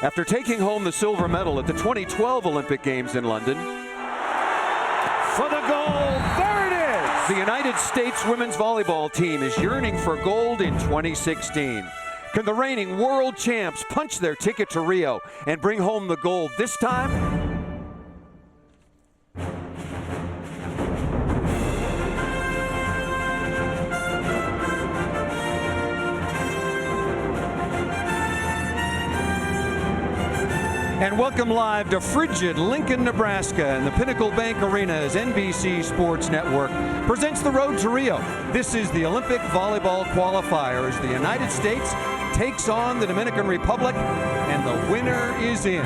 After taking home the silver medal at the 2012 Olympic Games in London. For the gold, there it is! The United States women's volleyball team is yearning for gold in 2016. Can the reigning world champs punch their ticket to Rio and bring home the gold this time? And welcome live to frigid Lincoln, Nebraska, and the Pinnacle Bank Arena as NBC Sports Network presents the road to Rio. This is the Olympic Volleyball Qualifier as the United States takes on the Dominican Republic, and the winner is in.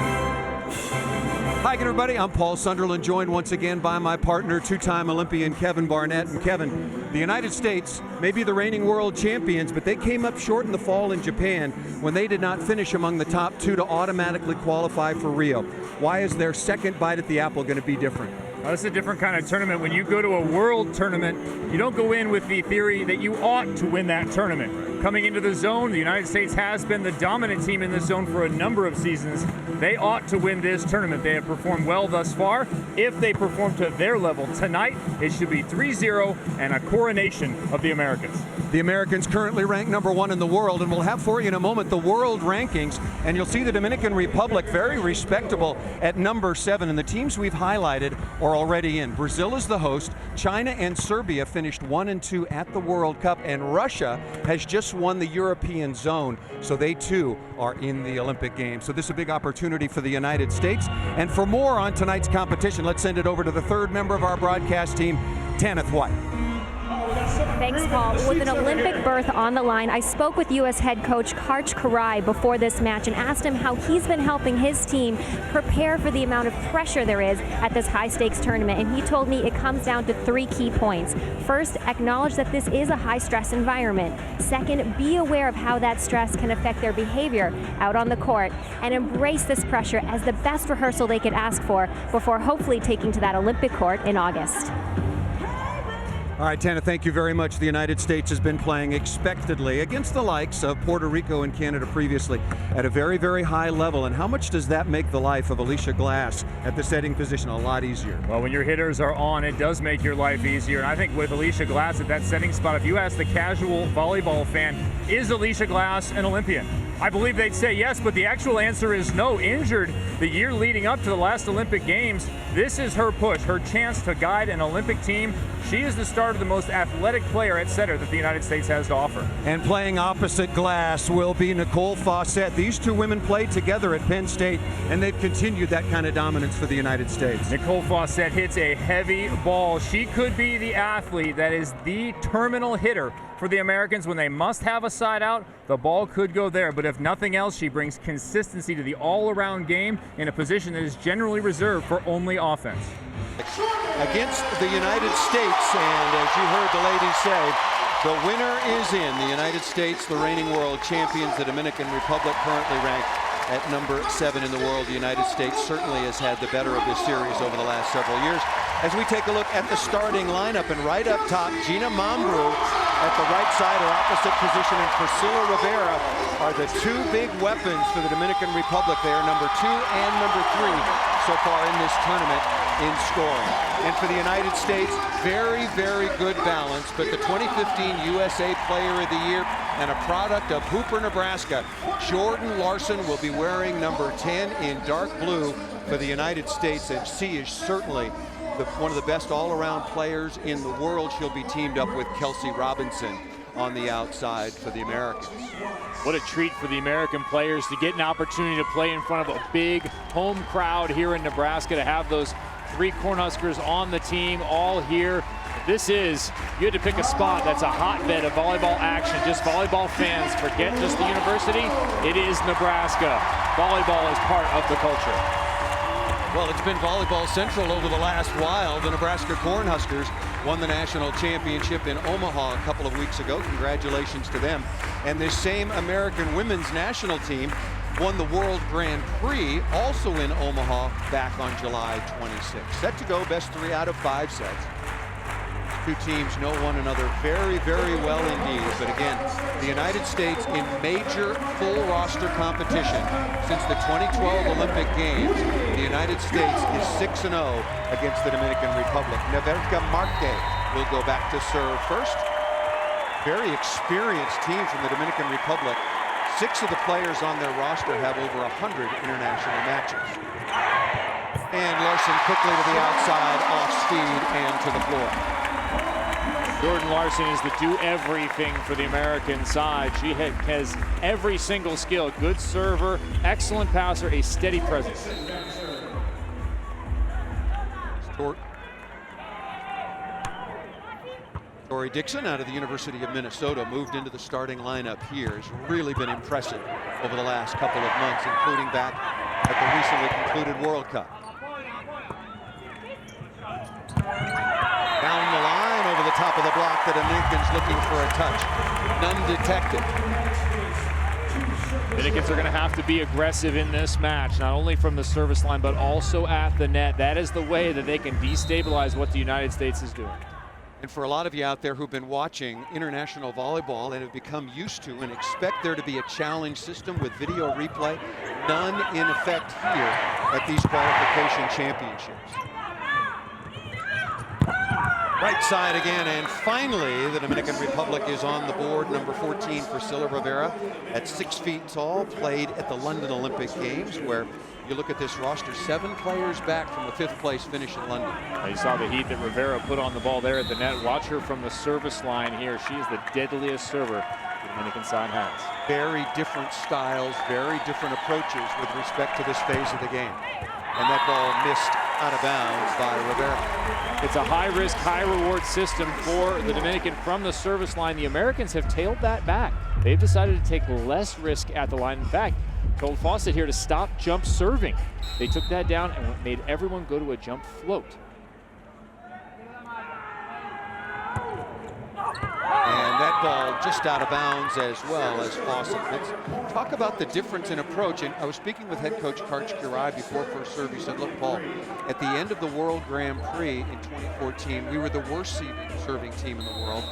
Hi again, everybody. I'm Paul Sunderland, joined once again by my partner, two-time Olympian Kevin Barnett. And Kevin, the United States may be the reigning world champions, but they came up short in the fall in Japan when they did not finish among the top two to automatically qualify for Rio. Why is their second bite at the apple going to be different? This is a different kind of tournament. When you go to a world tournament, you don't go in with the theory that you ought to win that tournament. Coming into the zone, the United States has been the dominant team in this zone for a number of seasons. They ought to win this tournament. They have performed well thus far. If they perform to their level tonight, it should be 3-0 and a coronation of the Americans. The Americans currently ranked #1 in the world, and we'll have for you in a moment the world rankings, and you'll see the Dominican Republic very respectable at #7, and the teams we've highlighted are already in. Brazil is the host. China and Serbia finished 1 and 2 at the World Cup, and Russia has just won the European zone, so they too are in the Olympic Games. So this is a big opportunity for the United States. And for more on tonight's competition, let's send it over to the third member of our broadcast team, Tanith White. Thanks, Paul. With an Olympic berth on the line, I spoke with U.S. head coach Karch Karai before this match and asked him how he's been helping his team prepare for the amount of pressure there is at this high-stakes tournament. And he told me it comes down to 3 key points. First, acknowledge that this is a high-stress environment. Second, be aware of how that stress can affect their behavior out on the court, and embrace this pressure as the best rehearsal they could ask for before hopefully taking to that Olympic court in August. All right, Tana, thank you very much. The United States has been playing expectedly against the likes of Puerto Rico and Canada previously at a very, very high level. And how much does that make the life of Alicia Glass at the setting position a lot easier? Well, when your hitters are on, it does make your life easier. And I think with Alicia Glass at that setting spot, if you ask the casual volleyball fan, is Alicia Glass an Olympian? I believe they'd say yes, but the actual answer is no. Injured the year leading up to the last Olympic Games, this is her push, her chance to guide an Olympic team. She is the start of the most athletic player at setter that the United States has to offer. And playing opposite Glass will be Nicole Fawcett. These two women played together at Penn State, and they've continued that kind of dominance for the United States. Nicole Fawcett hits a heavy ball. She could be the athlete that is the terminal hitter for the Americans. When they must have a side out, the ball could go there. But if nothing else, she brings consistency to the all-around game in a position that is generally reserved for only offense. Against the United States, and as you heard the ladies say, the winner is in. The United States, the reigning world champions. The Dominican Republic currently ranked at #7 in the world. The United States certainly has had the better of this series over the last several years. As we take a look at the starting lineup, and right up top, Gina Mambrou at the right side or opposite position, and Priscilla Rivera are the 2 big weapons for the Dominican Republic. They are #2 and #3 so far in this tournament in scoring. And for the United States, very, very good balance. But the 2015 USA Player of the Year and a product of Hooper, Nebraska, Jordan Larson will be wearing #10 in dark blue for the United States. And she is certainly one of the best all-around players in the world. She'll be teamed up with Kelsey Robinson on the outside for the Americans. What a treat for the American players to get an opportunity to play in front of a big home crowd here in Nebraska, to have those 3 Cornhuskers on the team all here. This is, you had to pick a spot that's a hotbed of volleyball action, just volleyball fans. Forget just the university, it is Nebraska. Volleyball is part of the culture. Well, it's been volleyball central over the last while. The Nebraska Cornhuskers won the national championship in Omaha a couple of weeks ago. Congratulations to them. And this same American women's national team won the World Grand Prix, also in Omaha, back on July 26th. Set to go best 3 out of 5 sets. Two teams know one another very, very well indeed. But again, the United States in major full roster competition since the 2012 Olympic Games, the United States is 6-0 against the Dominican Republic. Neverka Marte will go back to serve first. Very experienced team from the Dominican Republic. 6 of the players on their roster have over 100 international matches. And Larson quickly to the outside, off speed, and to the floor. Jordan Larson is the do-everything for the American side. She has every single skill. Good server, excellent passer, a steady presence. Tori Dixon out of the University of Minnesota moved into the starting lineup here. Has really been impressive over the last couple of months, including back at the recently concluded World Cup. Down the line over the top of the block, the Dominicans looking for a touch. None detected. Dominicans are going to have to be aggressive in this match, not only from the service line, but also at the net. That is the way that they can destabilize what the United States is doing. And for a lot of you out there who've been watching international volleyball and have become used to and expect there to be a challenge system with video replay, none in effect here at these qualification championships. Right side again, and finally the Dominican Republic is on the board. Number 14, Priscilla Rivera, at 6 feet tall, played at the London Olympic Games, where you look at this roster, 7 players back from the 5th place finish in London. You saw the heat that Rivera put on the ball there at the net. Watch her from the service line here. She is the deadliest server the Dominican side has. Very different styles, very different approaches with respect to this phase of the game. And that ball missed out of bounds by Rivera. It's a high-risk, high-reward system for the Dominican from the service line. The Americans have tailed that back. They've decided to take less risk at the line. In fact, told Fawcett here to stop jump serving. They took that down and made everyone go to a jump float. And that ball just out of bounds as well as Fawcett. Let's talk about the difference in approach. And I was speaking with head coach Karch Kirai before first serve. He said, look, Paul, at the end of the World Grand Prix in 2014, we were the worst serving team in the world.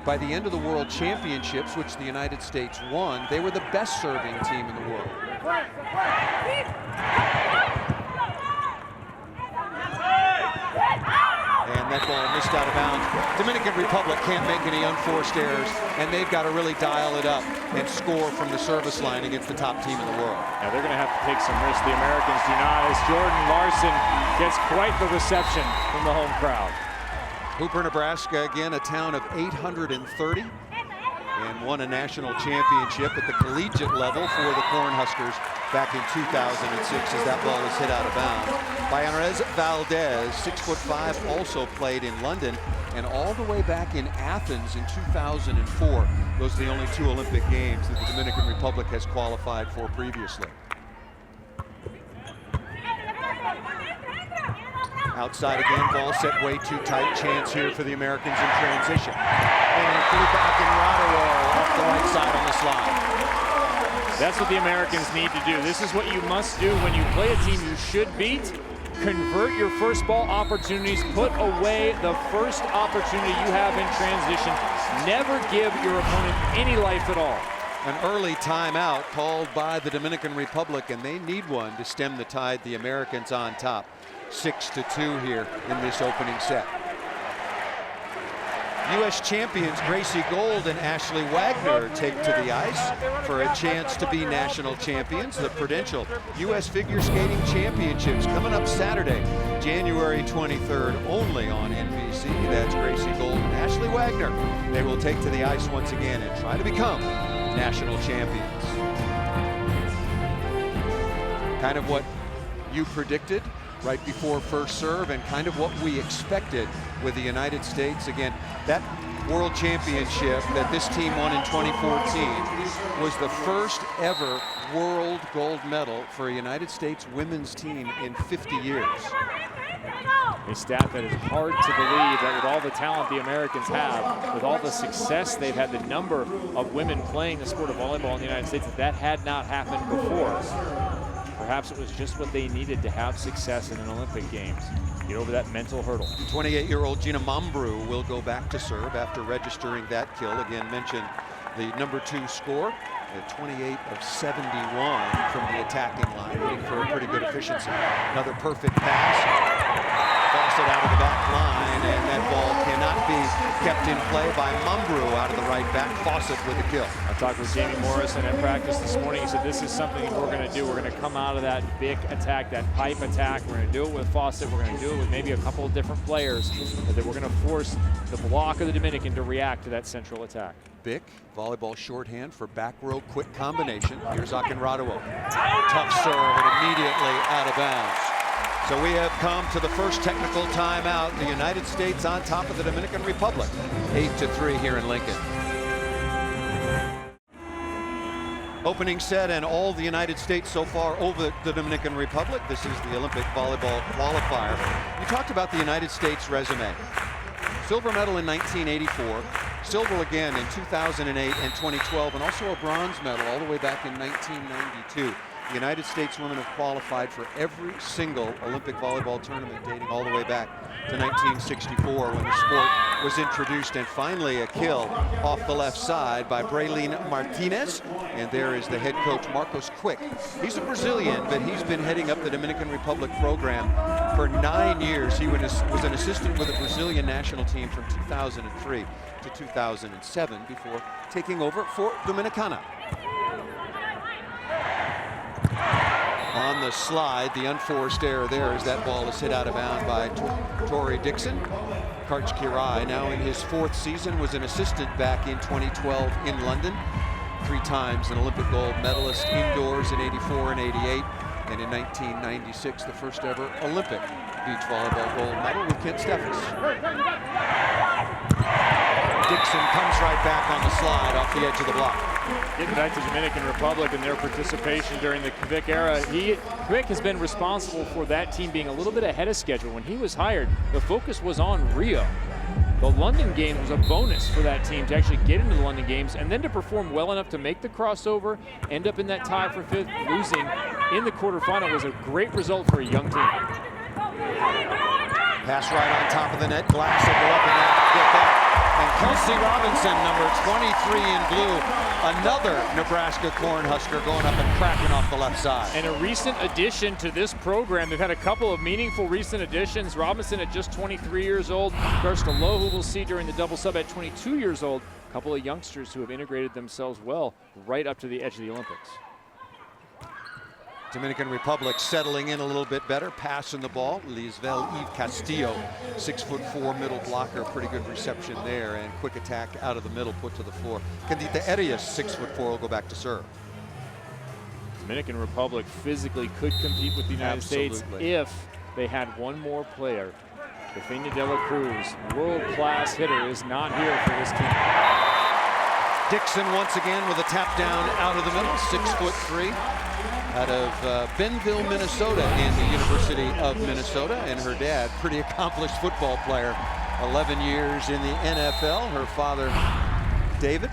By the end of the World Championships, which the United States won, they were the best serving team in the world. And that ball missed out of bounds. Dominican Republic can't make any unforced errors, and they've got to really dial it up and score from the service line against the top team in the world. Now they're going to have to take some risks. The Americans do not, as Jordan Larson gets quite the reception from the home crowd. Hooper, Nebraska, again, a town of 830, and won a national championship at the collegiate level for the Cornhuskers back in 2006 as that ball was hit out of bounds. Bayanrez Valdez, 6'5", also played in London and all the way back in Athens in 2004. Those are the only 2 Olympic Games that the Dominican Republic has qualified for previously. Outside again, ball set way too tight. Chance here for the Americans in transition. And flew back in Rodero off the right side on the slide. That's what the Americans need to do. This is what you must do when you play a team you should beat. Convert your first ball opportunities. Put away the first opportunity you have in transition. Never give your opponent any life at all. An early timeout called by the Dominican Republic, and they need one to stem the tide. The Americans on top. 6-2 here in this opening set. U.S. champions Gracie Gold and Ashley Wagner take to the ice for a chance to be national champions. The Prudential U.S. Figure Skating Championships coming up Saturday, January 23rd, only on NBC. That's Gracie Gold and Ashley Wagner. They will take to the ice once again and try to become national champions. Kind of what you predicted right before first serve, and kind of what we expected with the United States. Again, that world championship that this team won in 2014 was the first ever world gold medal for a United States women's team in 50 years. A stat that is hard to believe, that with all the talent the Americans have, with all the success they've had, the number of women playing the sport of volleyball in the United States, that had not happened before. perhaps it was just what they needed to have success in an Olympic Games. Get over that mental hurdle. 28-year-old Gina Mambrou will go back to serve after registering that kill. Again, mentioned the #2 score, at 28 of 71 from the attacking line, hitting for a pretty good efficiency. Another perfect pass. Fawcett out of the back line, and that ball cannot be kept in play by Mambrou out of the right back. Fawcett with the kill. I talked with Jamie Morrison at practice this morning. He said this is something we're going to do. We're going to come out of that big attack, that pipe attack. We're going to do it with Fawcett. We're going to do it with maybe a couple of different players. But that we're going to force the block of the Dominican to react to that central attack. Bick, volleyball shorthand for back row quick combination. Here's Akinradowo. Tough serve and immediately out of bounds. So we have come to the first technical timeout. The United States on top of the Dominican Republic. 8-3 here in Lincoln. Opening set and all the United States so far over the Dominican Republic. This is the Olympic volleyball qualifier. You talked about the United States resume. Silver medal in 1984, silver again in 2008 and 2012, and also a bronze medal all the way back in 1992. The United States women have qualified for every single Olympic volleyball tournament dating all the way back to 1964 when the sport was introduced. And finally a kill off the left side by Braylene Martinez. And there is the head coach, Marcos Quick. He's a Brazilian, but he's been heading up the Dominican Republic program for 9 years. He was an assistant with the Brazilian national team from 2003 to 2007 before taking over for Dominicana. On the slide, the unforced error there as that ball is hit out of bounds by Tori Dixon. Karch Kirai, now in his 4th season, was an assistant back in 2012 in London. 3 times an Olympic gold medalist indoors in '84 and '88. And in 1996, the first ever Olympic beach volleyball gold medal with Kent Steffes. Dixon comes right back on the slide off the edge of the block. Getting back to Dominican Republic and their participation during the Quick era, Quick has been responsible for that team being a little bit ahead of schedule. When he was hired, the focus was on Rio. The London Games was a bonus for that team to actually get into the London Games and then to perform well enough to make the crossover, end up in that tie for 5th, losing in the quarterfinal was a great result for a young team. Pass right on top of the net, Glass will go up and get that. And Kelsey Robinson, number 23 in blue, another Nebraska Cornhusker going up and cracking off the left side. And a recent addition to this program. They've had a couple of meaningful recent additions. Robinson at just 23 years old. Kirsten Lowe, who we'll see during the double sub at 22 years old. A couple of youngsters who have integrated themselves well right up to the edge of the Olympics. Dominican Republic settling in a little bit better, passing the ball. Lisvel Eve Castillo, 6'4" middle blocker, pretty good reception there, and quick attack out of the middle, put to the floor. Candita Arias, 6'4", will go back to serve. Dominican Republic physically could compete with the United States if they had one more player. Rafinha de la Cruz, world-class hitter, is not here for this team. Dixon once again with a tap down out of the middle, 6'3". Out of Benville, Minnesota, in the University of Minnesota, and her dad, pretty accomplished football player, 11 years in the NFL. Her father, David.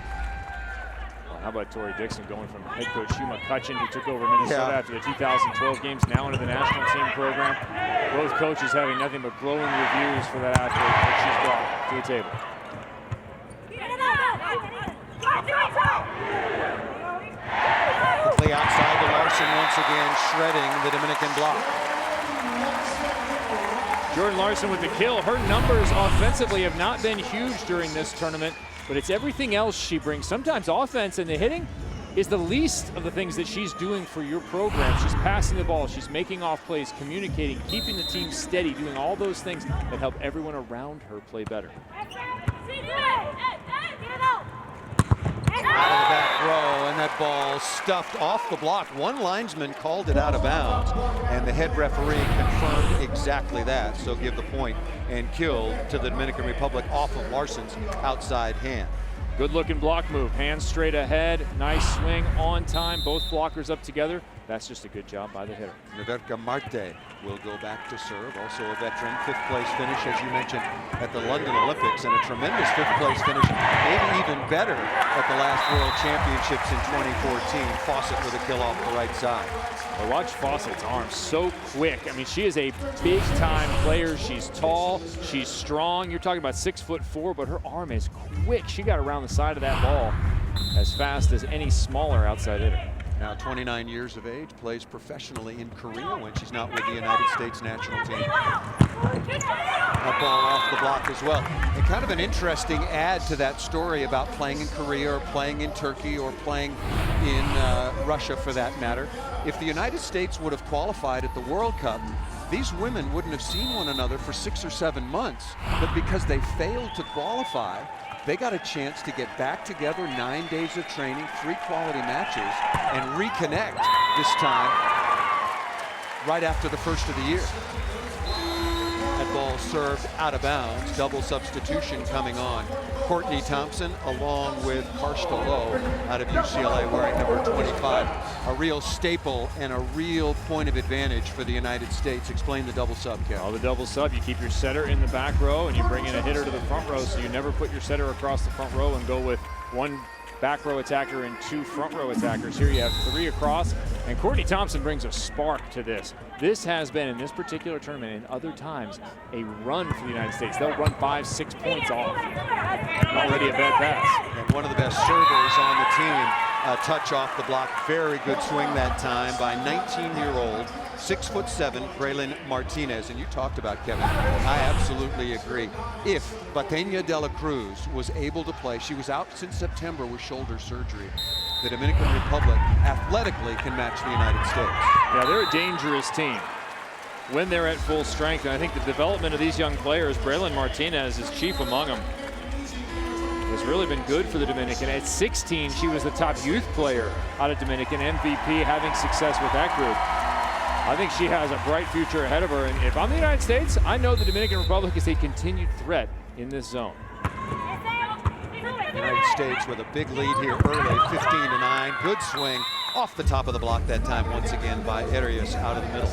Well, how about Tori Dixon going from head coach Hugh McCutcheon, who took over Minnesota after the 2012 games, now into the national team program. Both coaches having nothing but glowing reviews for that athlete that she's brought to the table. Quickly outside to Larson once again, shredding the Dominican block. Jordan Larson with the kill. Her numbers offensively have not been huge during this tournament, but it's everything else she brings. Sometimes offense and the hitting is the least of the things that she's doing for your program. She's passing the ball, she's making off plays, communicating, keeping the team steady, doing all those things that help everyone around her play better. Out of the back row, and that ball stuffed off the block. One linesman called it out of bounds, and the head referee confirmed exactly that. So give the point and kill to the Dominican Republic off of Larson's outside hand. Good looking block move, hands straight ahead, nice swing on time, both blockers up together. That's just a good job by the hitter. Neverka Marte will go back to serve, also a veteran, 5th place finish, as you mentioned, at the London Olympics, and a tremendous 5th place finish, maybe even better at the last World Championships in 2014. Fawcett with a kill off the right side. Well, watch Fawcett's arm, so quick. I mean, she is a big time player. She's tall, she's strong. You're talking about 6'4", but her arm is quick. She got around the side of that ball as fast as any smaller outside hitter. Now 29 years of age, plays professionally in Korea when she's not with the United States national team. That ball off the block as well. And kind of an interesting add to that story about playing in Korea or playing in Turkey or playing in Russia for that matter. If the United States would have qualified at the World Cup, these women wouldn't have seen one another for 6 or 7 months. But because they failed to qualify, they got a chance to get back together, 9 days of training, 3 quality matches, and reconnect this time right after the first of the year. That ball served out of bounds, double substitution coming on. Courtney Thompson along with Karshka Lowe out of UCLA wearing number 25. A real staple and a real point of advantage for the United States. Explain the double sub, Kel. Well, the double sub, you keep your setter in the back row and you bring in a hitter to the front row, so you never put your setter across the front row and go with 1 back row attacker and 2 front row attackers. Here you have 3 across, and Courtney Thompson brings a spark to this. This has been, in this particular tournament and other times, a run for the United States. They'll run 5-6 points off. Already a bad pass. And one of the best servers on the team. A touch off the block, very good swing that time by 19-year-old, 6'7", Braylon Martinez. And you talked about Kevin. I absolutely agree. If Batenia de la Cruz was able to play, she was out since September with shoulder surgery. The Dominican Republic athletically can match the United States. Yeah, they're a dangerous team when they're at full strength. And I think the development of these young players, Braylon Martinez is chief among them, has really been good for the Dominican. At 16, she was the top youth player out of Dominican, MVP, having success with that group. I think she has a bright future ahead of her. And if I'm the United States, I know the Dominican Republic is a continued threat in this zone. United States with a big lead here early, 15-9. Good swing off the top of the block that time once again by Arias out of the middle.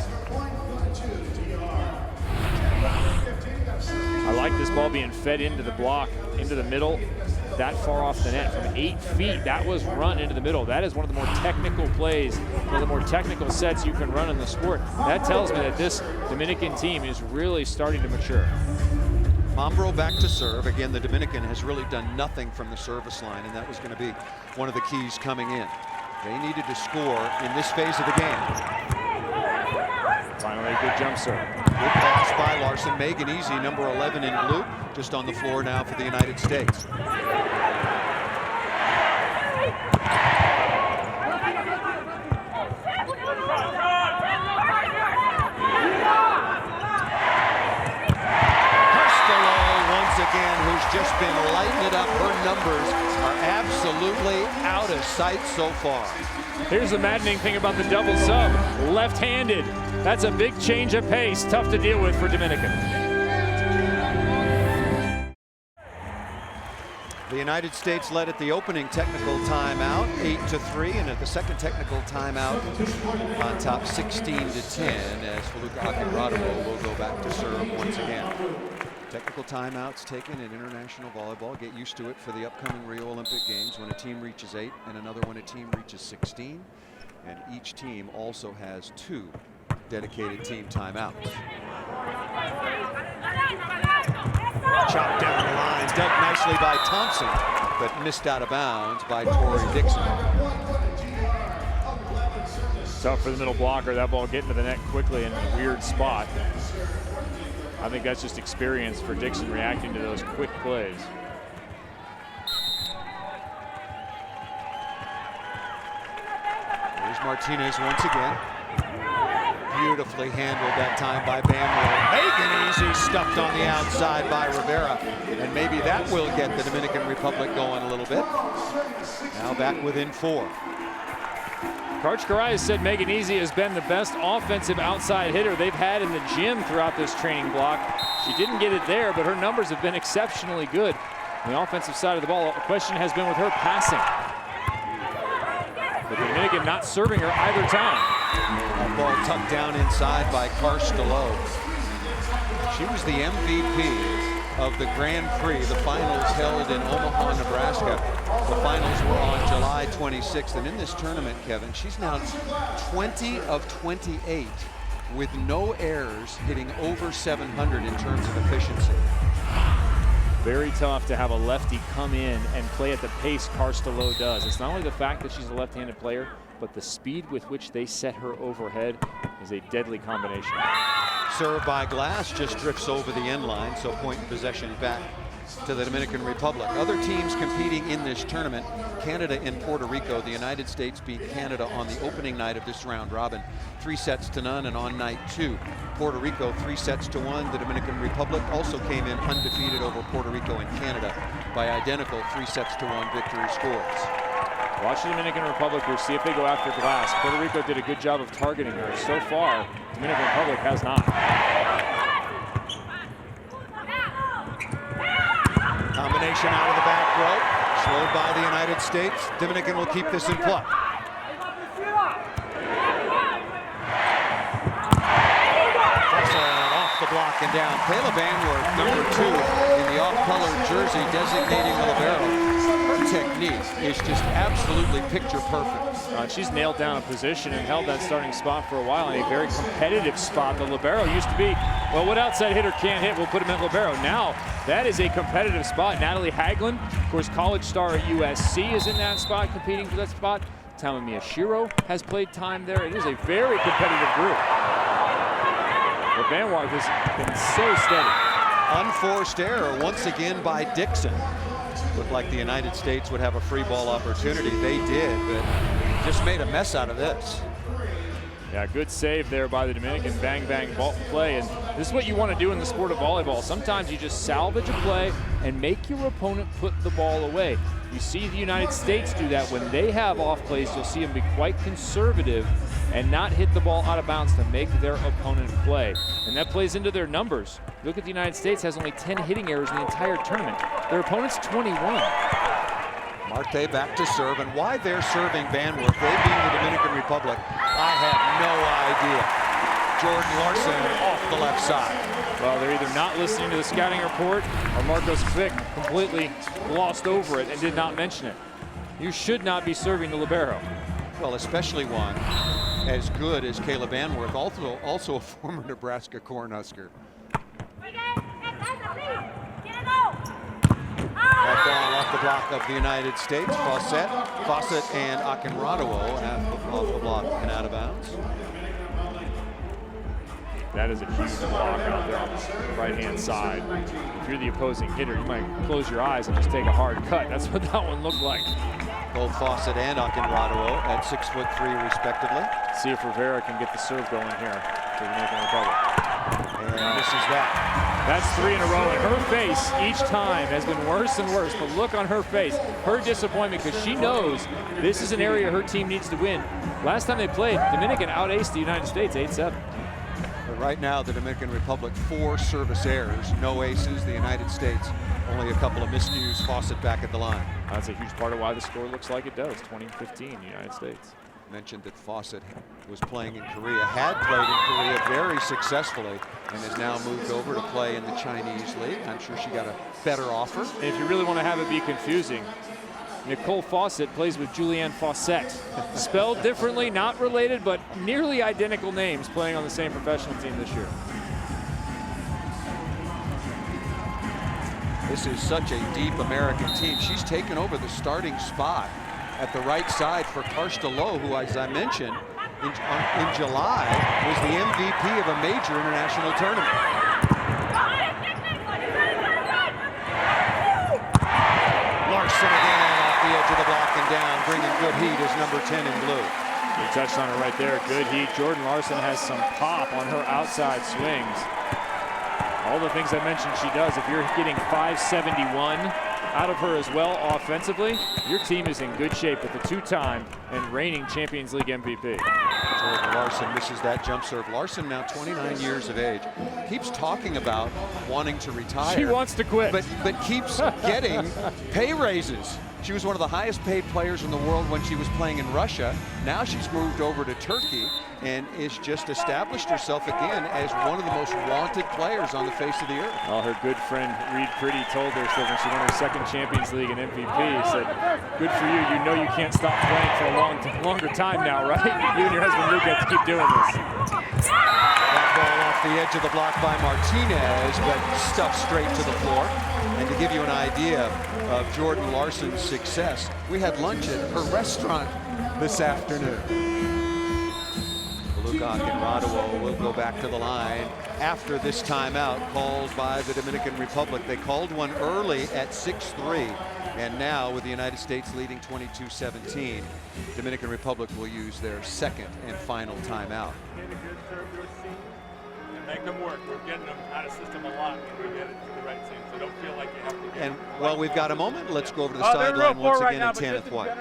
I like this ball being fed into the block, into the middle, that far off the net from 8 feet. That was run into the middle. That is one of the more technical plays, one of the more technical sets you can run in the sport. That tells me that this Dominican team is really starting to mature. Mambro back to serve. Again, the Dominican has really done nothing from the service line, and that was going to be one of the keys coming in. They needed to score in this phase of the game. Finally, a good jump serve. Good pass by Larson. Megan Easy, number 11 in blue, just on the floor now for the United States. Again, who's just been lighting it up. Her numbers are absolutely out of sight so far. Here's the maddening thing about the double sub. Left-handed. That's a big change of pace. Tough to deal with for Dominican. The United States led at the opening technical timeout, 8-3, and at the second technical timeout on top 16-10 as Feluca Akinratovo will go back to serve once again. Technical timeouts taken in international volleyball. Get used to it for the upcoming Rio Olympic Games when a team reaches 8 and another when a team reaches 16. And each team also has 2 dedicated team timeouts. Chopped down the line, dug nicely by Thompson, but missed out of bounds by Tori Dixon. Tough for the middle blocker. That ball getting to the net quickly in a weird spot. I think that's just experience for Dixon reacting to those quick plays. Here's Martinez once again. Beautifully handled that time by Bamwell. Megan Easy stuffed on the outside by Rivera. And maybe that will get the Dominican Republic going a little bit. Now back within 4. Karch said Megan Easy has been the best offensive outside hitter they've had in the gym throughout this training block. She didn't get it there, but her numbers have been exceptionally good. on the offensive side of the ball. The question has been with her passing. The Dominican not serving her either time. That ball tucked down inside by Karsta Lowe. She was the MVP of the Grand Prix, the finals held in Omaha, Nebraska. The finals were on July 26th. And in this tournament, Kevin, she's now 20 of 28 with no errors, hitting over 700 in terms of efficiency. Very tough to have a lefty come in and play at the pace Karsta Lowe does. It's not only the fact that she's a left-handed player, but the speed with which they set her overhead is a deadly combination. Serve by Glass just drifts over the end line, so point and possession back to the Dominican Republic. Other teams competing in this tournament, Canada and Puerto Rico. The United States beat Canada on the opening night of this round robin, 3-0, and on night 2, Puerto Rico 3-1. The Dominican Republic also came in undefeated over Puerto Rico and Canada by identical 3-1 victory scores. Watch the Dominican Republic here, see if they go after Glass. Puerto Rico did a good job of targeting her. So far, Dominican Republic has not. Combination out of the back row, slowed by the United States. Dominican will keep this in play. Off the block and down. Kayla Banworth, number 2 in the off-colored jersey, designating the libero. Her technique is just absolutely picture perfect. She's nailed down a position and held that starting spot for a while in a very competitive spot. The libero used to be, well, what outside hitter can't hit, we'll put him at libero. Now, that is a competitive spot. Natalie Hagelin, of course, college star at USC, is in that spot, competing for that spot. Tamamiya Shiro has played time there. It is a very competitive group. But Banworth has been so steady. Unforced error once again by Dixon. Looked like the United States would have a free ball opportunity. They did, but just made a mess out of this. Yeah, good save there by the Dominican. Bang, bang, ball play. And this is what you want to do in the sport of volleyball. Sometimes you just salvage a play and make your opponent put the ball away. You see the United States do that. When they have off plays, you'll see them be quite conservative and not hit the ball out of bounds to make their opponent play. And that plays into their numbers. Look at the United States has only 10 hitting errors in the entire tournament. Their opponent's 21. Marte back to serve, and why they're serving Banworth, they being the Dominican Republic, I have no idea. Jordan Larson off the left side. Well, they're either not listening to the scouting report or Marcos Vick completely glossed over it and did not mention it. You should not be serving the libero. Well, especially one as good as Kayla Banworth, also a former Nebraska Cornhusker. That ball off the block of the United States. Fawcett and Akinradawo off the block and out of bounds. That is a huge block out there on the right-hand side. If you're the opposing hitter, you might close your eyes and just take a hard cut. That's what that one looked like. Both Fawcett and Akinradawo at 6'3" respectively. See if Rivera can get the serve going here for the Dominican Republic. And this is that. That's 3 in a row, and her face each time has been worse and worse. But look on her face, her disappointment, because she knows this is an area her team needs to win. Last time they played, Dominican out-aced the United States 8-7. But right now, the Dominican Republic, 4 service errors, no aces. The United States, only a couple of miscues. Fawcett back at the line. That's a huge part of why the score looks like it does. 20-15, United States. Mentioned that Fawcett was playing in Korea, had played in Korea very successfully, and has now moved over to play in the Chinese league. I'm sure she got a better offer. And if you really want to have it be confusing, Nicole Fawcett plays with Julianne Fawcett. Spelled differently, not related, but nearly identical names playing on the same professional team this year. This is such a deep American team. She's taken over the starting spot at the right side for Karsta Lowe, who, as I mentioned, in July was the MVP of a major international tournament. Larson again off the edge of the block and down, bringing good heat as number 10 in blue. You touched on it right there. Good heat. Jordan Larson has some pop on her outside swings. All the things I mentioned she does. If you're getting 571 out of her as well offensively, your team is in good shape with the two-time and reigning Champions League MVP. Jordan Larson misses that jump serve. Larson, now 29 years of age, keeps talking about wanting to retire. She wants to quit. But keeps getting pay raises. She was one of the highest paid players in the world when she was playing in Russia. Now she's moved over to Turkey and is just established herself again as one of the most wanted players on the face of the earth. Well, her good friend Reed Pretty told her that when she won her second Champions League and MVP, he said, good for you. You know you can't stop playing for a longer time now, right? You and your husband Luke have to keep doing this. That ball off the edge of the block by Martinez, but stuffed straight to the floor. And to give you an idea of Jordan Larson's success, we had lunch at her restaurant this afternoon. Lukak and Raduo will go back to the line after this timeout called by the Dominican Republic. They called one early at 6-3, and now with the United States leading 22-17, Dominican Republic will use their second and final timeout. Make them work. We're getting them out of system a lot when we get it to the right team, so don't feel like you have to get And while we've got a moment, let's go over to the sideline once again and Tanith White.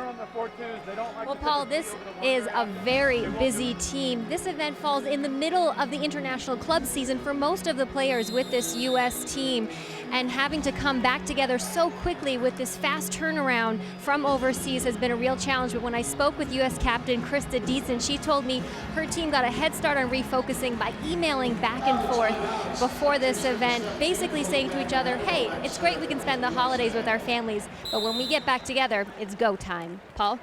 Well, Paul, this is a very busy team. This event falls in the middle of the international club season for most of the players with this U.S. team, and having to come back together so quickly with this fast turnaround from overseas has been a real challenge. But when I spoke with U.S. captain Krista Dietzen, she told me her team got a head start on refocusing by emailing back and forth before this event, basically saying to each other, hey, it's great we can spend the holidays with our families, but when we get back together, it's go time. Paul?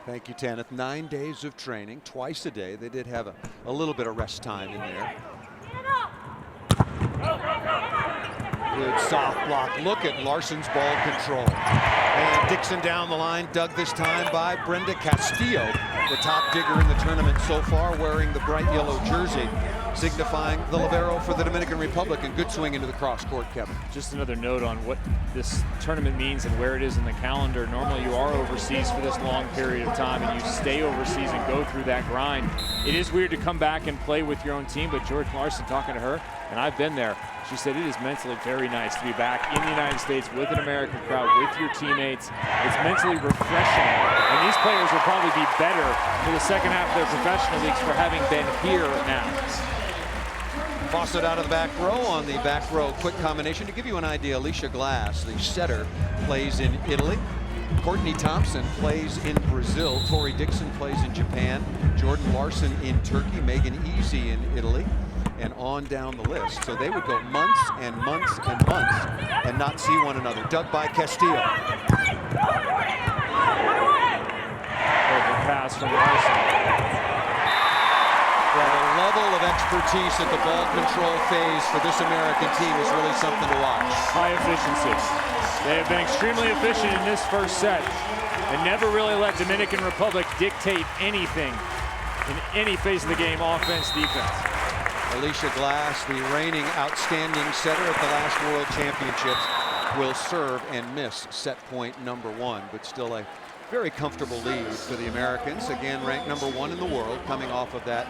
Thank you, Tanith. 9 days of training, twice a day. They did have a little bit of rest time in there. Good soft block. Look at Larson's ball control. And Dixon down the line, dug this time by Brenda Castillo, the top digger in the tournament so far, wearing the bright yellow jersey, signifying the libero for the Dominican Republic. And good swing into the cross court, Kevin. Just another note on what this tournament means and where it is in the calendar. Normally you are overseas for this long period of time and you stay overseas and go through that grind. It is weird to come back and play with your own team, but Jordan Larson, talking to her, and I've been there, she said it is mentally very nice to be back in the United States with an American crowd, with your teammates. It's mentally refreshing. And these players will probably be better for the second half of their professional leagues for having been here now. Fawcett out of the back row on the back row quick combination. To give you an idea, Alicia Glass, the setter, plays in Italy. Courtney Thompson plays in Brazil. Tori Dixon plays in Japan. Jordan Larson in Turkey. Megan Easy in Italy. And on down the list. So they would go months and months and months and not see one another. Dug by Castillo. Over pass from Larson. Well, the level of expertise at the ball control phase for this American team is really something to watch. High efficiency. They have been extremely efficient in this first set and never really let Dominican Republic dictate anything in any phase of the game, offense, defense. Alicia Glass, the reigning outstanding setter at the last World Championships, will serve and miss set point number one, but still a very comfortable lead for the Americans. Again, ranked number one in the world, coming off of that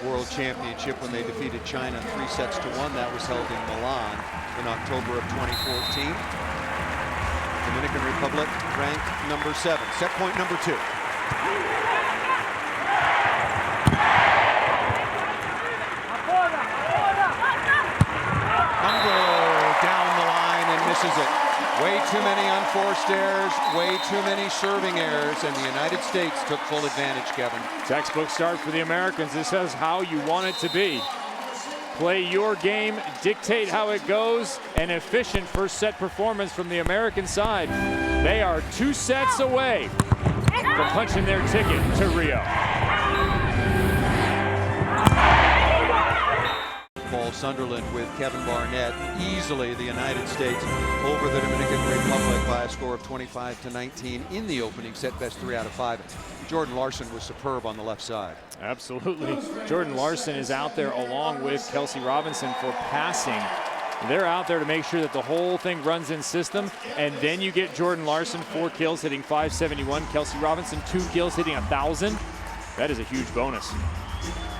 World Championship when they defeated China 3-1. That was held in Milan in October of 2014. Dominican Republic ranked number 7. Set point number 2. Down the line and misses it. Way too many unforced errors, way too many serving errors, and the United States took full advantage, Kevin. Textbook start for the Americans. This is how you want it to be. Play your game, dictate how it goes, an efficient first set performance from the American side. They are 2 sets away from punching their ticket to Rio. Paul Sunderland with Kevin Barnett. Easily the United States over the Dominican Republic by a score of 25-19 in the opening set, best 3 out of 5. Jordan Larson was superb on the left side. Absolutely. Jordan Larson is out there along with Kelsey Robinson for passing. They're out there to make sure that the whole thing runs in system, and then you get Jordan Larson 4 kills hitting 571, Kelsey Robinson 2 kills hitting 1,000. that is a huge bonus.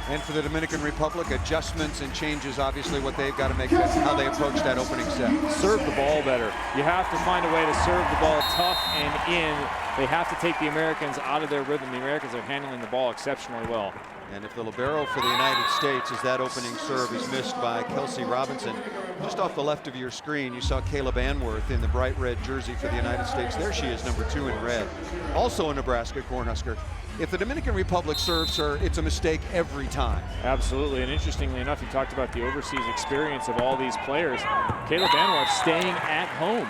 And for the Dominican Republic, adjustments and changes, obviously what they've got to make, how they approach that opening set. Serve the ball better. You have to find a way to serve the ball tough and in. They have to take the Americans out of their rhythm. The Americans are handling the ball exceptionally well. And if the libero for the United States, as that opening serve is missed by Kelsey Robinson, just off the left of your screen, you saw Caleb Anworth in the bright red jersey for the United States. There she is, number 2 in red. Also a Nebraska Cornhusker. If the Dominican Republic serves her, it's a mistake every time. Absolutely, and interestingly enough, you talked about the overseas experience of all these players. Caleb Anworth staying at home.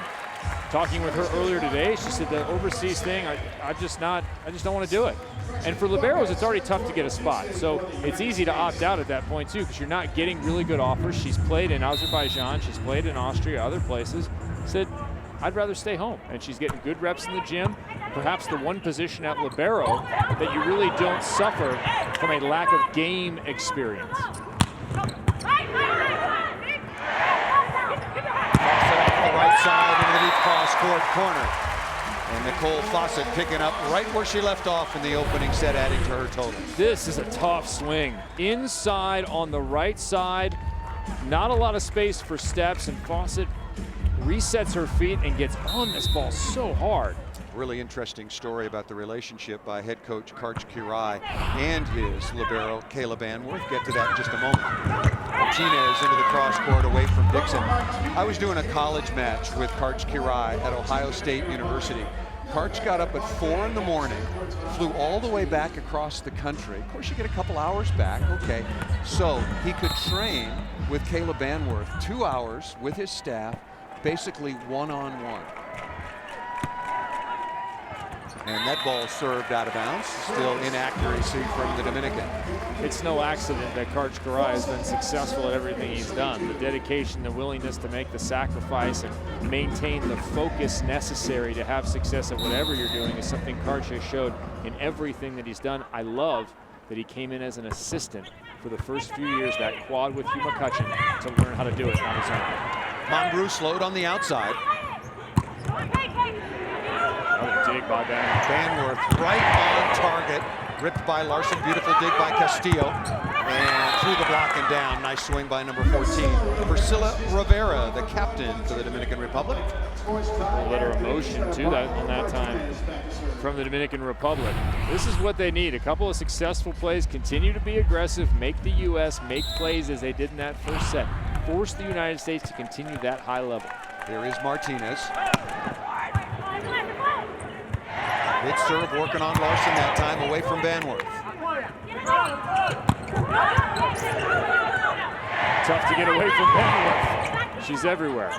Talking with her earlier today, she said the overseas thing, I just don't want to do it. And for liberos, it's already tough to get a spot. So it's easy to opt out at that point too, because you're not getting really good offers. She's played in Azerbaijan, she's played in Austria, other places. Said, I'd rather stay home. And she's getting good reps in the gym. Perhaps the one position at libero that you really don't suffer from a lack of game experience. Right side into the deep cross-court corner. And Nicole Fawcett picking up right where she left off in the opening set, adding to her total. This is a tough swing. Inside on the right side, not a lot of space for steps, and Fawcett resets her feet and gets on this ball so hard. Really interesting story about the relationship by head coach Karch Kirai and his libero, Caleb Anworth. Get to that in just a moment. Martinez into the cross court away from Dixon. I was doing a college match with Karch Kirai at Ohio State University. Karch got up at 4 in the morning, flew all the way back across the country. Of course, you get a couple hours back, okay. So he could train with Caleb Anworth 2 hours with his staff, basically one-on-one. And that ball served out of bounds. Still inaccuracy from the Dominican. It's no accident that Karch Kirai has been successful at everything he's done. The dedication, the willingness to make the sacrifice and maintain the focus necessary to have success at whatever you're doing is something Karch has showed in everything that he's done. I love that he came in as an assistant for the first few years, that quad with Hugh McCutcheon, to learn how to do it on his own. Monbrew slowed on the outside. Another dig by Banworth right on target. Ripped by Larson. Beautiful dig by Castillo. And through the block and down. Nice swing by number 14. Priscilla Rivera, the captain for the Dominican Republic. A little bit of emotion too on that time from the Dominican Republic. This is what they need. A couple of successful plays. Continue to be aggressive. Make the U.S. make plays as they did in that first set. Force the United States to continue that high level. Here is Martinez. Good serve working on Larson that time, away from Banworth. Tough to get away from Banworth. She's everywhere.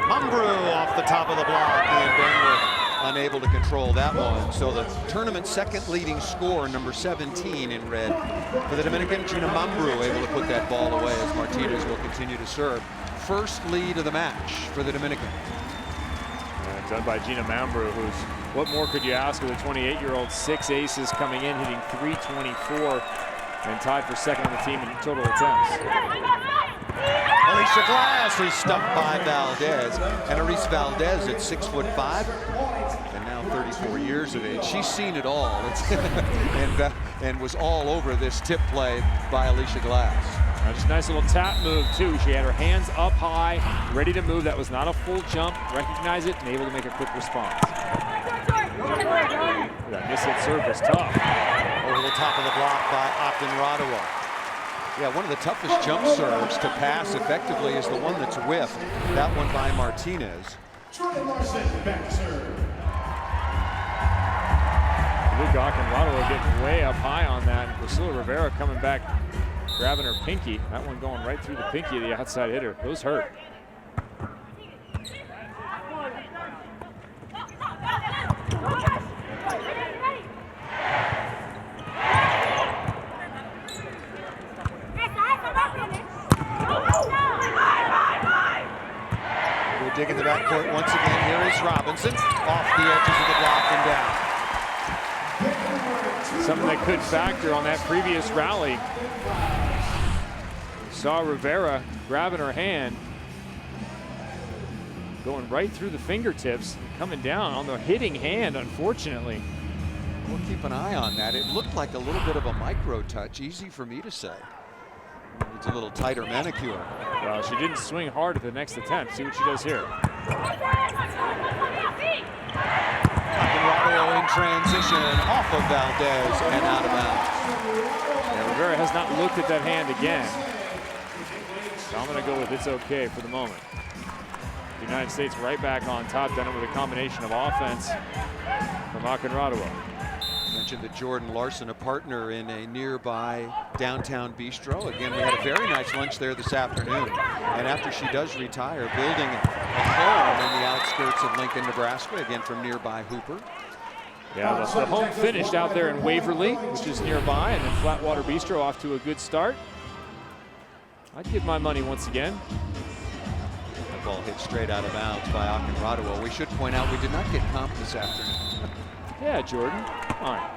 Monbrew off the top of the block, and Banworth unable to control that one. So the tournament second leading scorer, number 17 in red for the Dominican, Gina Monbrew, able to put that ball away as Martinez will continue to serve. First lead of the match for the Dominican. Done by Gina Monbrew, who's, what more could you ask of the 28-year-old? 6 aces coming in, hitting .324, and tied for second on the team in total attempts. Alicia Glass is stumped by Valdez, and Aris Valdez at 6'5", and now 34 years of age. She's seen it all, and was all over this tip play by Alicia Glass. Just a nice little tap move too. She had her hands up high, ready to move. That was not a full jump. Recognize it and able to make a quick response. That miss-hit serve was tough. Over the top of the block by Optin Radua. Yeah, one of the toughest jump serves to pass effectively is the one that's whiffed. That one by Martinez. Lugock and Radua getting way up high on that. And Priscilla Rivera coming back, grabbing her pinky. That one going right through the pinky of the outside hitter. Those hurt. We'll dig in the backcourt once again. Here is Robinson off the edges of the block and down. Something that could factor on that previous rally. Saw Rivera grabbing her hand, going right through the fingertips, coming down on the hitting hand, unfortunately. We'll keep an eye on that. It looked like a little bit of a micro touch, easy for me to say. It's a little tighter manicure. Well, she didn't swing hard at the next attempt. See what she does here. Conrado in transition off of Valdez and out of bounds. Yeah, Rivera has not looked at that hand again. So I'm going to go with it's okay for the moment. The United States right back on top, done it with a combination of offense from Conrado. Mentioned that Jordan Larson, a partner in a nearby downtown bistro. Again, we had a very nice lunch there this afternoon. And after she does retire, building a home in the outskirts of Lincoln, Nebraska, again from nearby Hooper. Yeah, the home finished out there in Waverly, which is nearby, and then Flatwater Bistro off to a good start. I'd give my money once again. That ball hit straight out of bounds by Conrado. We should point out we did not get comp this afternoon. Yeah, Jordan. All right.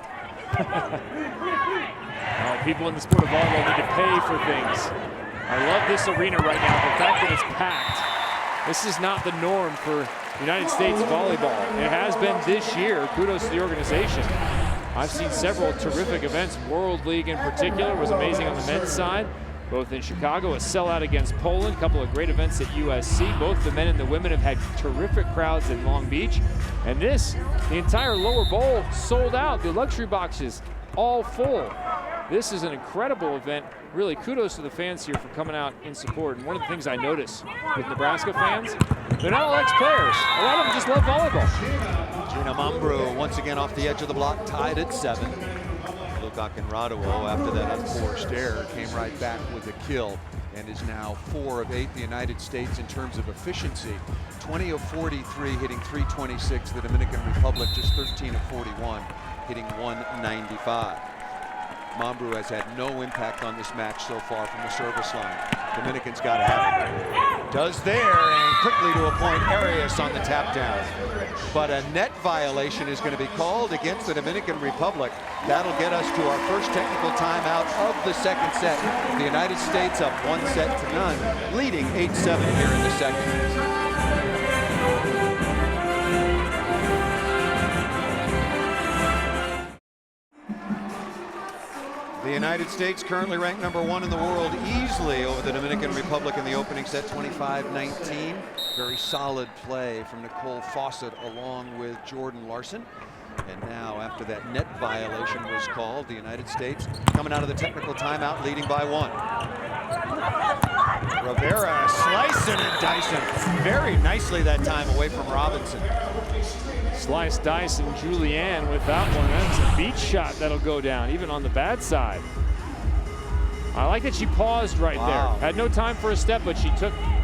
People in the sport of volleyball need to pay for things. I love this arena right now. The fact that it's packed. This is not the norm for United States volleyball. It has been this year. Kudos to the organization. I've seen several terrific events. World League in particular was amazing on the men's side. Both in Chicago, a sellout against Poland, a couple of great events at USC. Both the men and the women have had terrific crowds in Long Beach. And this, the entire lower bowl sold out. The luxury boxes all full. This is an incredible event. Really, kudos to the fans here for coming out in support. And one of the things I notice with Nebraska fans, they're not all ex-players. A lot of them just love volleyball. Gina Mambrew once again off the edge of the block, tied at 7. Conrado, after that unforced error, came right back with a kill and is now 4 of 8 in the United States in terms of efficiency. 20 of 43, hitting 326. The Dominican Republic just 13 of 41, hitting 195. Mambrew has had no impact on this match so far from the service line. Dominican's got to have it. Does there, and quickly to a point, Arias on the tap down. But a net violation is going to be called against the Dominican Republic. That'll get us to our first technical timeout of the second set. The United States up 1-0, leading 8-7 here in the second. The United States currently ranked #1 in the world, easily over the Dominican Republic in the opening set, 25-19. Very solid play from Nicole Fawcett along with Jordan Larson. And now, after that net violation was called, the United States coming out of the technical timeout leading by 1. Rivera slicing and dicing very nicely that time away from Robinson. Slice, dice, and Julianne with that one. That's a beach shot that'll go down, even on the bad side. I like that she paused right there. Had no time for a step, but she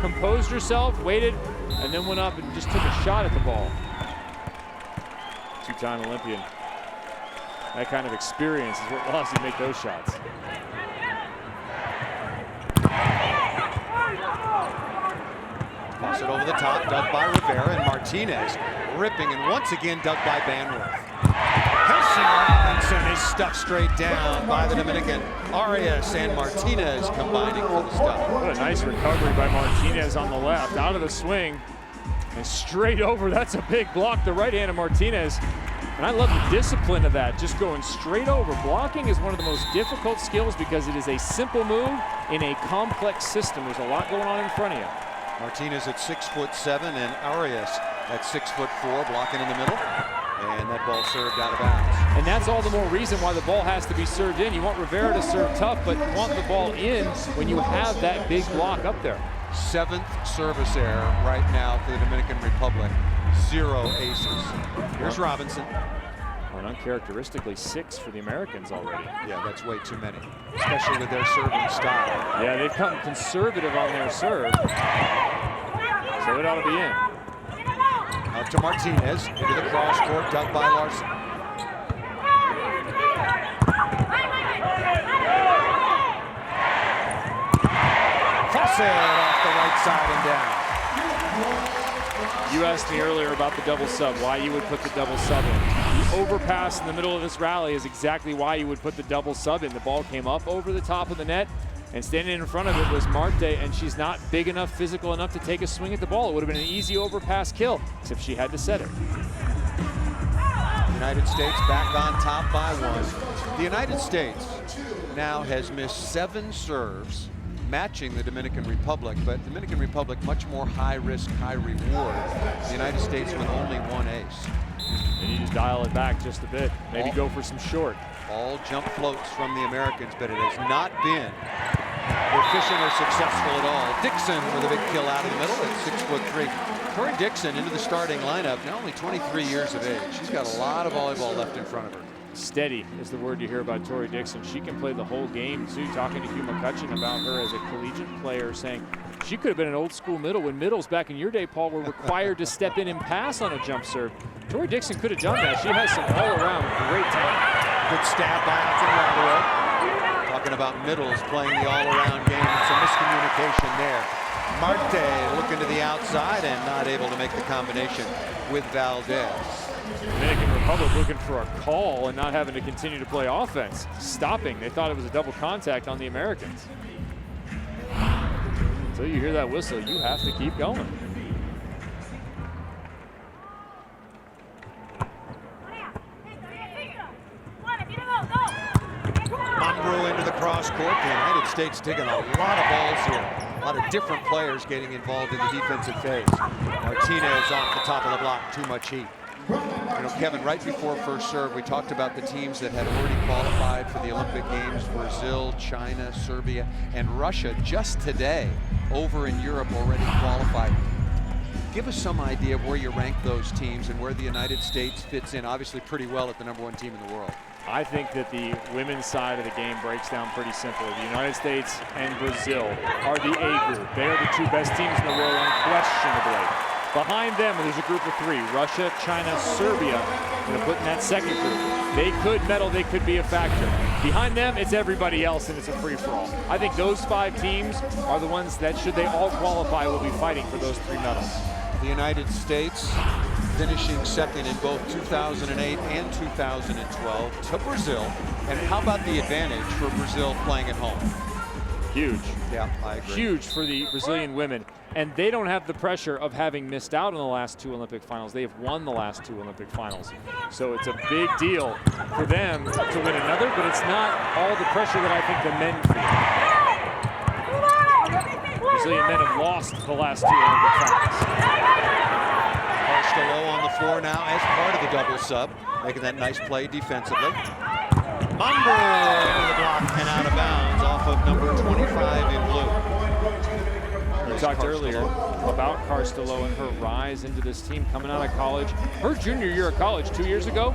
composed herself, waited, and then went up and just took a shot at the ball. Two-time Olympian. That kind of experience is what allows you to make those shots. Toss it over the top, dug by Rivera, and Martinez ripping, and once again dug by Banworth. Kelsey Robinson is stuck straight down by the Dominican. Arias and Martinez combining for the stop. What a nice recovery by Martinez on the left, out of the swing, and straight over. That's a big block, the right hand of Martinez. And I love the discipline of that, just going straight over. Blocking is one of the most difficult skills because it is a simple move in a complex system. There's a lot going on in front of you. Martinez at 6'7", and Arias at 6'4", blocking in the middle. And that ball served out of bounds. And that's all the more reason why the ball has to be served in. You want Rivera to serve tough, but you want the ball in when you have that big block up there. 7th service error right now for the Dominican Republic. 0 aces. Here's Robinson. And uncharacteristically 6 for the Americans already. Yeah, that's way too many, especially with their serving style. Yeah, they've come conservative on their serve. So it ought to be in. Up to Martinez, into the cross court, dug by Larson. Fawcett off the right side and down. You asked me earlier about the double sub, why you would put the double sub in. The overpass in the middle of this rally is exactly why you would put the double sub in. The ball came up over the top of the net, and standing in front of it was Marte, and she's not big enough, physical enough to take a swing at the ball. It would have been an easy overpass kill, except she had to set it. United States back on top by 1. The United States now has missed 7 serves, matching the Dominican Republic, but Dominican Republic much more high risk, high reward. The United States with only 1 ace. They need to dial it back just a bit. Maybe go for some short. All jump floats from the Americans, but it has not been efficient or successful at all. Dixon with a big kill out of the middle at 6'3". Tori Dixon into the starting lineup, now only 23 years of age. She's got a lot of volleyball left in front of her. Steady is the word you hear about Tori Dixon. She can play the whole game too. Talking to Hugh McCutcheon about her as a collegiate player, saying she could have been an old school middle when middles back in your day, Paul, were required to step in and pass on a jump serve. Tori Dixon could have done that. She has some all around great talent. Good stab by out to the right away. Talking about middles playing the all around game. Some miscommunication there. Marte looking to the outside and not able to make the combination with Valdez. Dominican Republic looking for a call and not having to continue to play offense. Stopping. They thought it was a double contact on the Americans. Until you hear that whistle, you have to keep going. Monroe into the cross court. The United States taking a lot of balls here. A lot of different players getting involved in the defensive phase. Martinez off the top of the block, too much heat. You know, Kevin, right before first serve, we talked about the teams that had already qualified for the Olympic Games: Brazil, China, Serbia, and Russia just today over in Europe already qualified. Give us some idea of where you rank those teams and where the United States fits in, obviously pretty well at the #1 team in the world. I think that the women's side of the game breaks down pretty simply. The United States and Brazil are the A group. They are the 2 best teams in the world, unquestionably. Behind them, there's a group of 3, Russia, China, Serbia. I'm going to put in that second group. They could medal, they could be a factor. Behind them, it's everybody else, and it's a free-for-all. I think those 5 teams are the ones that, should they all qualify, will be fighting for those 3 medals. The United States finishing second in both 2008 and 2012 to Brazil. And how about the advantage for Brazil playing at home? Huge. Yeah, I agree. Huge for the Brazilian women. And they don't have the pressure of having missed out on the last 2 Olympic finals. They have won the last 2 Olympic finals. So it's a big deal for them to win another, but it's not all the pressure that I think the men feel. Brazilian men have lost the last 2 Olympic finals. Low on the floor now as part of the double sub, making that nice play defensively. Mambo into the block and out of bounds off of number 25 in blue. We talked earlier about Carstello and her rise into this team coming out of college. Her junior year of college 2 years ago,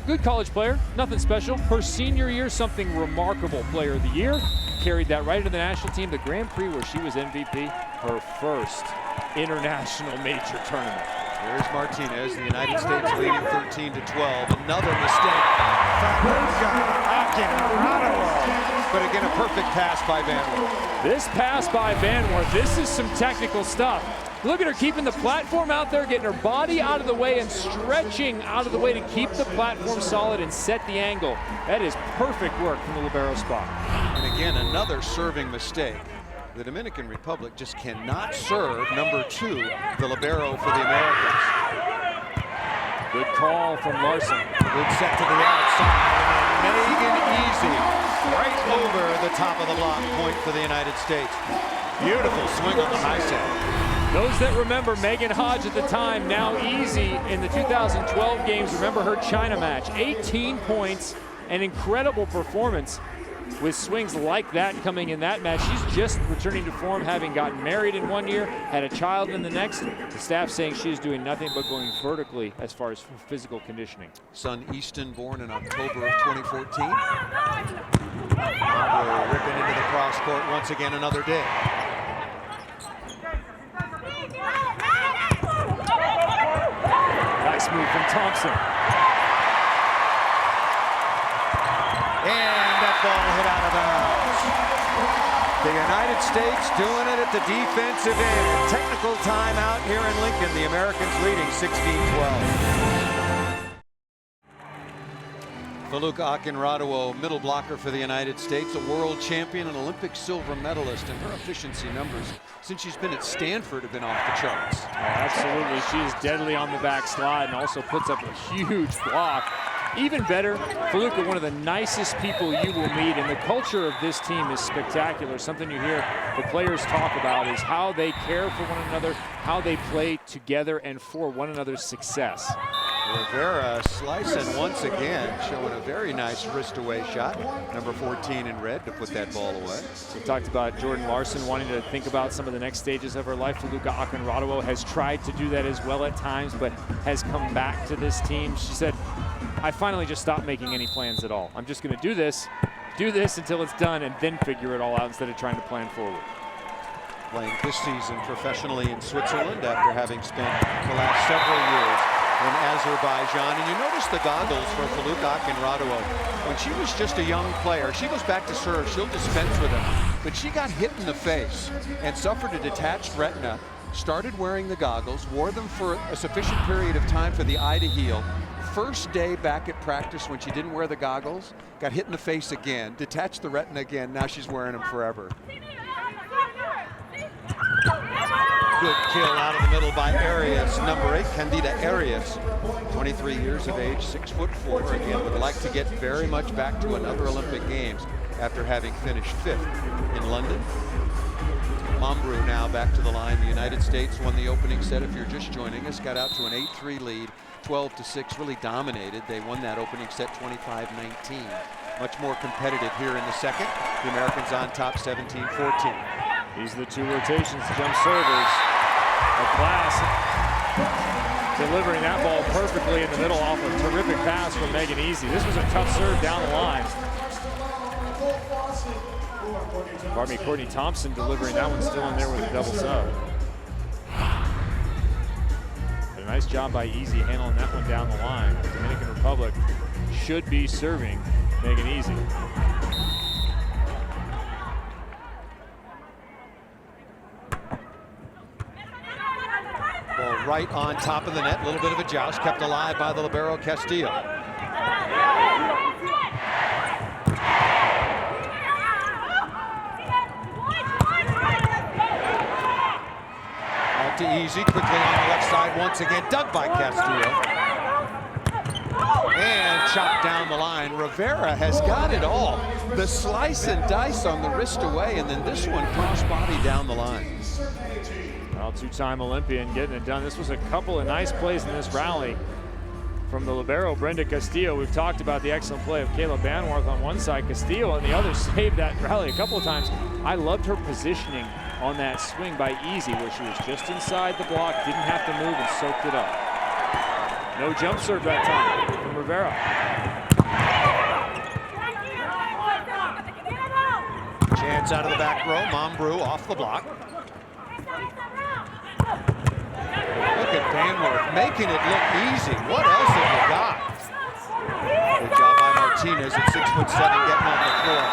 good college player, nothing special. Her senior year, something remarkable. Player of the year, carried that right into the national team. The Grand Prix where she was MVP, her first international major tournament. Here's Martinez, the United States leading 13-12. Another mistake. But again, a perfect pass by Vanworth. This pass by Vanworth, this is some technical stuff. Look at her keeping the platform out there, getting her body out of the way and stretching out of the way to keep the platform solid and set the angle. That is perfect work from the libero spot. And again, another serving mistake. The Dominican Republic just cannot serve number 2, the libero for the Americans. Good call from Larson. Good set to the outside. And Megan Easy right over the top of the block, point for the United States. Beautiful swing on the high set. Those that remember Megan Hodge at the time, now Easy in the 2012 games, remember her China match. 18 points, an incredible performance. With swings like that coming in that match. She's just returning to form, having gotten married in 1 year, had a child in the next. The staff saying she's doing nothing but going vertically as far as physical conditioning. Son Easton born in October of 2014. We're ripping into the cross court once again another day. Nice move from Thompson. And that ball hit out of bounds. The United States doing it at the defensive end. Technical timeout here in Lincoln. The Americans leading 16-12. Feluca Akinradowo, middle blocker for the United States, a world champion, an Olympic silver medalist, and her efficiency numbers since she's been at Stanford have been off the charts. Absolutely, she is deadly on the back slide and also puts up a huge block. Even better, Feluca, one of the nicest people you will meet, and the culture of this team is spectacular. Something you hear the players talk about is how they care for one another, how they play together and for one another's success. Rivera slicing once again, showing a very nice wrist away shot. Number 14 in red to put that ball away. We talked about Jordan Larson wanting to think about some of the next stages of her life. Feluca Akinradowo has tried to do that as well at times, but has come back to this team. She said, I finally just stopped making any plans at all. I'm just going to do this until it's done, and then figure it all out instead of trying to plan forward. Playing this season professionally in Switzerland after having spent the last several years in Azerbaijan. And you notice the goggles for Feluca Akinradowo. When she was just a young player, she goes back to serve, she'll dispense with them. But she got hit in the face and suffered a detached retina, started wearing the goggles, wore them for a sufficient period of time for the eye to heal. First day back at practice when she didn't wear the goggles, got hit in the face again, detached the retina again, now she's wearing them forever. Good kill out of the middle by Arias, number 8, Candida Arias, 23 years of age, 6'4", again, would like to get very much back to another Olympic Games after having finished 5th in London. Mambrou now back to the line. The United States won the opening set. If you're just joining us, got out to an 8-3 lead, 12-6, really dominated. They won that opening set 25-19. Much more competitive here in the second. The Americans on top 17-14. These are the two rotations, jump servers. Glass delivering that ball perfectly in the middle off a terrific pass from Megan Easy. This was a tough serve down the line. Pardon me, Courtney Thompson delivering that one, still in there with a double sub. But a nice job by Easy handling that one down the line. The Dominican Republic should be serving Megan Easy. Ball right on top of the net, a little bit of a joust, kept alive by the libero Castillo. Out to Easy, quickly on the left side once again, dug by Castillo. And chopped down the line. Rivera has got it all. The slice and dice on the wrist away, and then this one cross-body down the line. Well, two-time Olympian getting it done. This was a couple of nice plays in this rally from the libero, Brenda Castillo. We've talked about the excellent play of Kayla Banwarth on one side, Castillo on the other, saved that rally a couple of times. I loved her positioning on that swing by Easy, where she was just inside the block, didn't have to move, and soaked it up. No jump serve that time from Rivera. Chance out of the back row, Mambrou off the block. Look at Banwarth making it look easy. What else have you got? Good job by Martinez at 6'7", getting on the floor.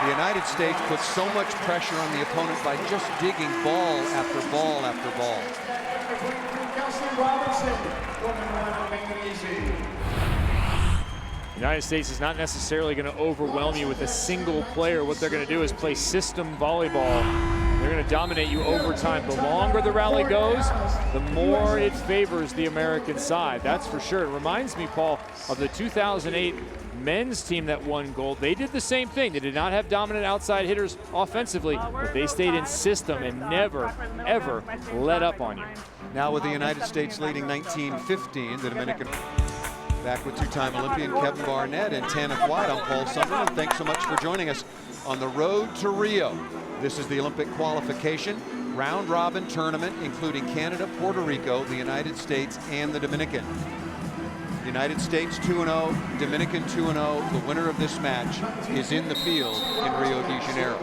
The United States puts so much pressure on the opponent by just digging ball after ball after ball. The United States is not necessarily going to overwhelm you with a single player. What they're going to do is play system volleyball. They're going to dominate you over time. The longer the rally goes, the more it favors the American side. That's for sure. It reminds me, Paul, of the 2008 men's team that won gold. They did the same thing. They did not have dominant outside hitters offensively, but they stayed in system and never, ever let up on you. Now with the United States leading 19-15, the Dominican back with two-time Olympian Kevin Barnett and Tanith White. I'm Paul Sunderland. Thanks so much for joining us on the road to Rio. This is the Olympic qualification round-robin tournament, including Canada, Puerto Rico, the United States, and the Dominican. United States 2-0, Dominican 2-0. The winner of this match is in the field in Rio de Janeiro.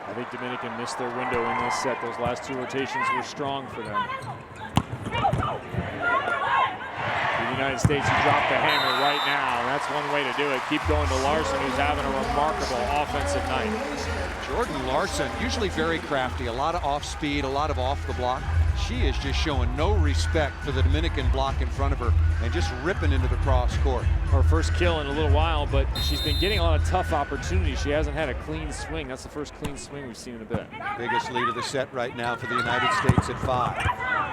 I think Dominican missed their window in this set. Those last two rotations were strong for them. The United States, who dropped the hammer right now, and that's one way to do it. Keep going to Larson, who's having a remarkable offensive night. Jordan Larson, usually very crafty, a lot of off speed, a lot of off the block. She is just showing no respect for the Dominican block in front of her and just ripping into the cross court. Her first kill in a little while, but she's been getting a lot of tough opportunities. She hasn't had a clean swing. That's the first clean swing we've seen in a bit. Biggest lead of the set right now for the United States at 5.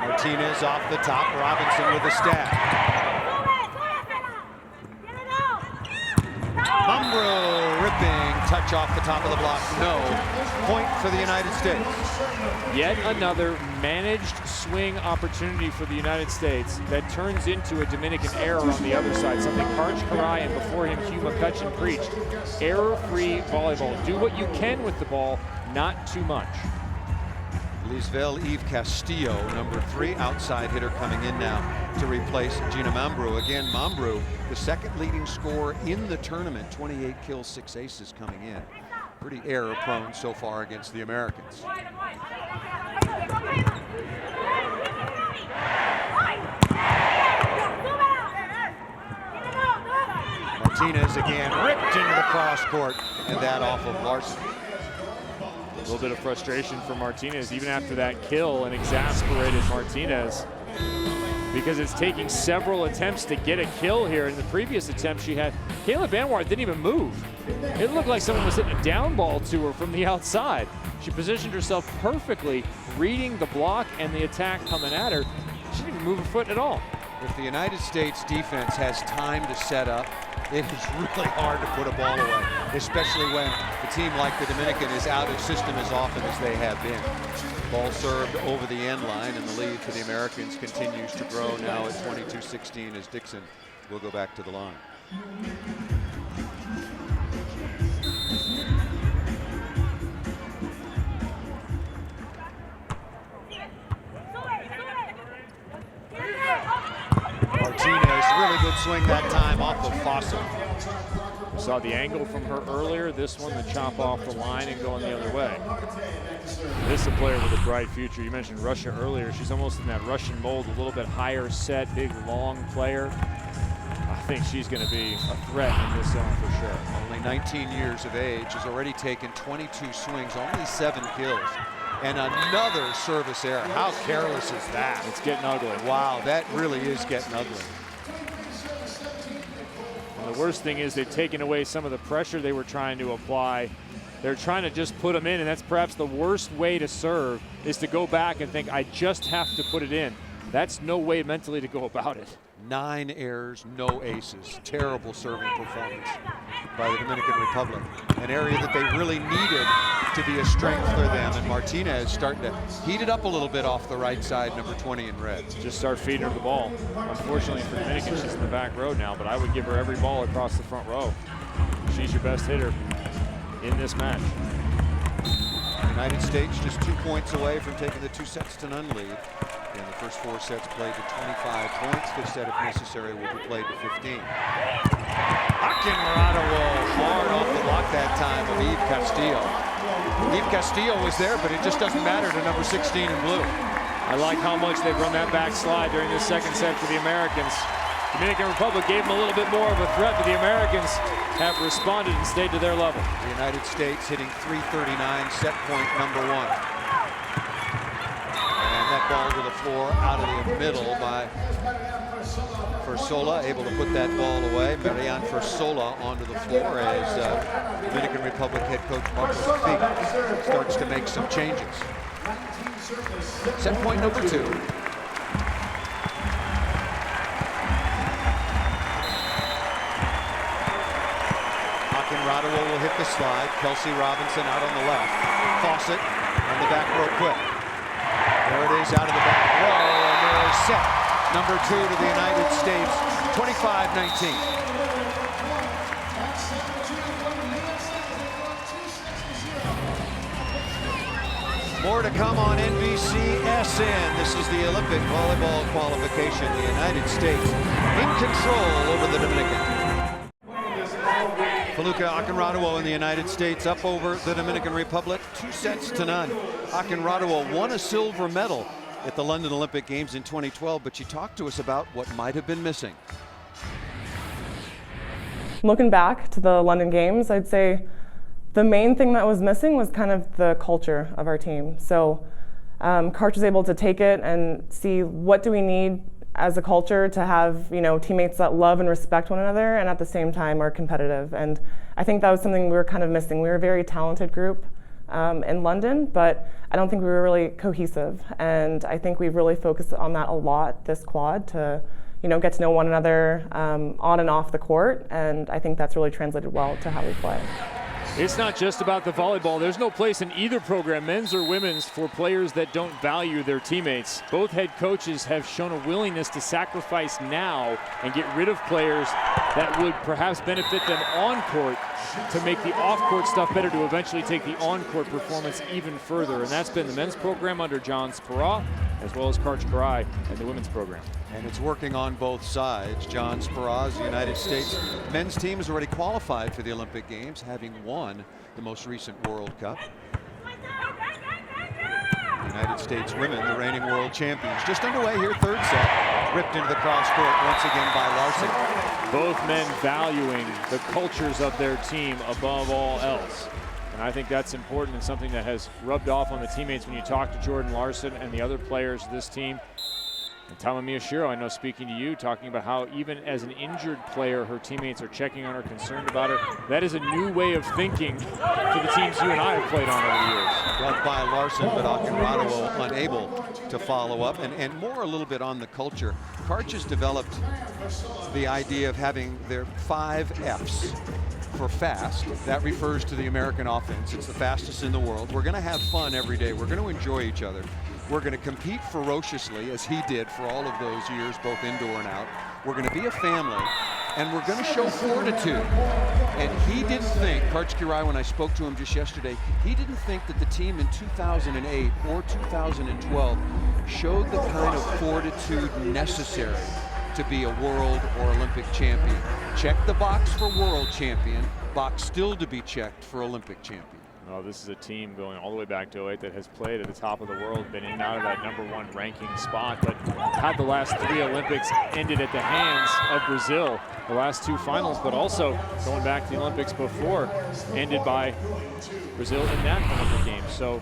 Martinez off the top, Robinson with a stab. Mambro ripping, touch off the top of the block, no. Point for the United States. Yet another managed swing opportunity for the United States that turns into a Dominican error on the other side, something Karch Karai and before him Hugh McCutcheon preached. Error-free volleyball. Do what you can with the ball, not too much. Lisvel Eve Castillo, number 3 outside hitter, coming in now to replace Gina Mambro. Again, Mambro, the second leading scorer in the tournament, 28 kills, 6 aces coming in. Pretty error prone so far against the Americans. Martinez again, ripped into the cross court, and that off of Larson. A little bit of frustration for Martinez, even after that kill, an exasperated Martinez, because it's taking several attempts to get a kill here. In the previous attempt she had, Kayla Banwart didn't even move. It looked like someone was hitting a down ball to her from the outside. She positioned herself perfectly, reading the block and the attack coming at her. She didn't even move a foot at all. If the United States defense has time to set up, it is really hard to put a ball away, especially when a team like the Dominican is out of system as often as they have been. Ball served over the end line, and the lead for the Americans continues to grow now at 22-16 as Dixon will go back to the line. Martinez, really good swing that time off of Fossa. We saw the angle from her earlier. This one, the chop off the line and going the other way. This is a player with a bright future. You mentioned Russia earlier. She's almost in that Russian mold, a little bit higher set, big, long player. I think she's going to be a threat in this zone for sure. Only 19 years of age, has already taken 22 swings, only 7 kills. And another service error. How careless is that? It's getting ugly. Wow, that really is getting ugly. And the worst thing is they've taken away some of the pressure they were trying to apply. They're trying to just put them in, and that's perhaps the worst way to serve, is to go back and think, I just have to put it in. That's no way mentally to go about it. 9 errors, no aces. Terrible serving performance by the Dominican Republic. An area that they really needed to be a strength for them. And Martinez starting to heat it up a little bit off the right side, number 20 in red. Just start feeding her the ball. Unfortunately for Dominican, she's in the back row now, but I would give her every ball across the front row. She's your best hitter in this match. United States just 2 points away from taking the 2-0 lead. And the first 4 sets played to 25 points. 5th set, if necessary, will be played to 15. Akinradawo hard off the block that time of Eve Castillo. Eve Castillo was there, but it just doesn't matter to number 16 in blue. I like how much they've run that backslide during this second set for the Americans. Dominican Republic gave them a little bit more of a threat, but the Americans have responded and stayed to their level. The United States hitting 339, set point number 1. That ball to the floor out of the middle by Fersola, able to put that ball away. Marianne Fersola onto the floor as Dominican Republic head coach Marcos Figue starts to make some changes. Set point number 2. Akinradawo will hit the slide. Kelsey Robinson out on the left. Fawcett on the back row quick. There it is out of the back row, and there's set number 2 to the United States, 25-19. More to come on NBCSN. This is the Olympic volleyball qualification. The United States in control over the Dominican. Feluca Akinradawo in the United States up over the Dominican Republic, 2-0. Akinradawo won a silver medal at the London Olympic Games in 2012, but she talked to us about what might have been missing. Looking back to the London Games, I'd say the main thing that was missing was kind of the culture of our team. So Karch was able to take it and see what do we need as a culture to have, teammates that love and respect one another and at the same time are competitive. And I think that was something we were kind of missing. We were a very talented group in London, but I don't think we were really cohesive. And I think we've really focused on that a lot this quad to, get to know one another on and off the court. And I think that's really translated well to how we play. It's not just about the volleyball. There's no place in either program, men's or women's, for players that don't value their teammates. Both head coaches have shown a willingness to sacrifice now and get rid of players that would perhaps benefit them on court to make the off-court stuff better, to eventually take the on-court performance even further. And that's been the men's program under John Speraw, as well as Karch Karai and the women's program. And it's working on both sides. John Speraw, the United States men's team, has already qualified for the Olympic Games, having won the most recent World Cup. United States women, the reigning world champions. Just underway here, third set. Ripped into the cross court once again by Larson. Both men valuing the cultures of their team above all else. And I think that's important and something that has rubbed off on the teammates when you talk to Jordan Larson and the other players of this team. And Tama Miyashiro, I know, speaking to you, talking about how even as an injured player, her teammates are checking on her, concerned about her. That is a new way of thinking for the teams you and I have played on over the years. Rubbed by Larson, but Akinrado unable to follow up. And more a little bit on the culture. Karch has developed the idea of having their 5 Fs. For fast, that refers to the American offense. It's the fastest in the world. We're going to have fun every day. We're going to enjoy each other. We're going to compete ferociously, as he did for all of those years, both indoor and out. We're going to be a family, and we're going to show fortitude. And he didn't think, Karch Karai, when I spoke to him just yesterday, he didn't think that the team in 2008 or 2012 showed the kind of fortitude necessary to be a world or Olympic champion. Check the box for world champion, box still to be checked for Olympic champion. Oh, this is a team going all the way back to 08 that has played at the top of the world, been in and out of that #1 ranking spot, but had the last 3 Olympics ended at the hands of Brazil, the last 2 finals, but also going back to the Olympics before, ended by Brazil in that Olympic game. So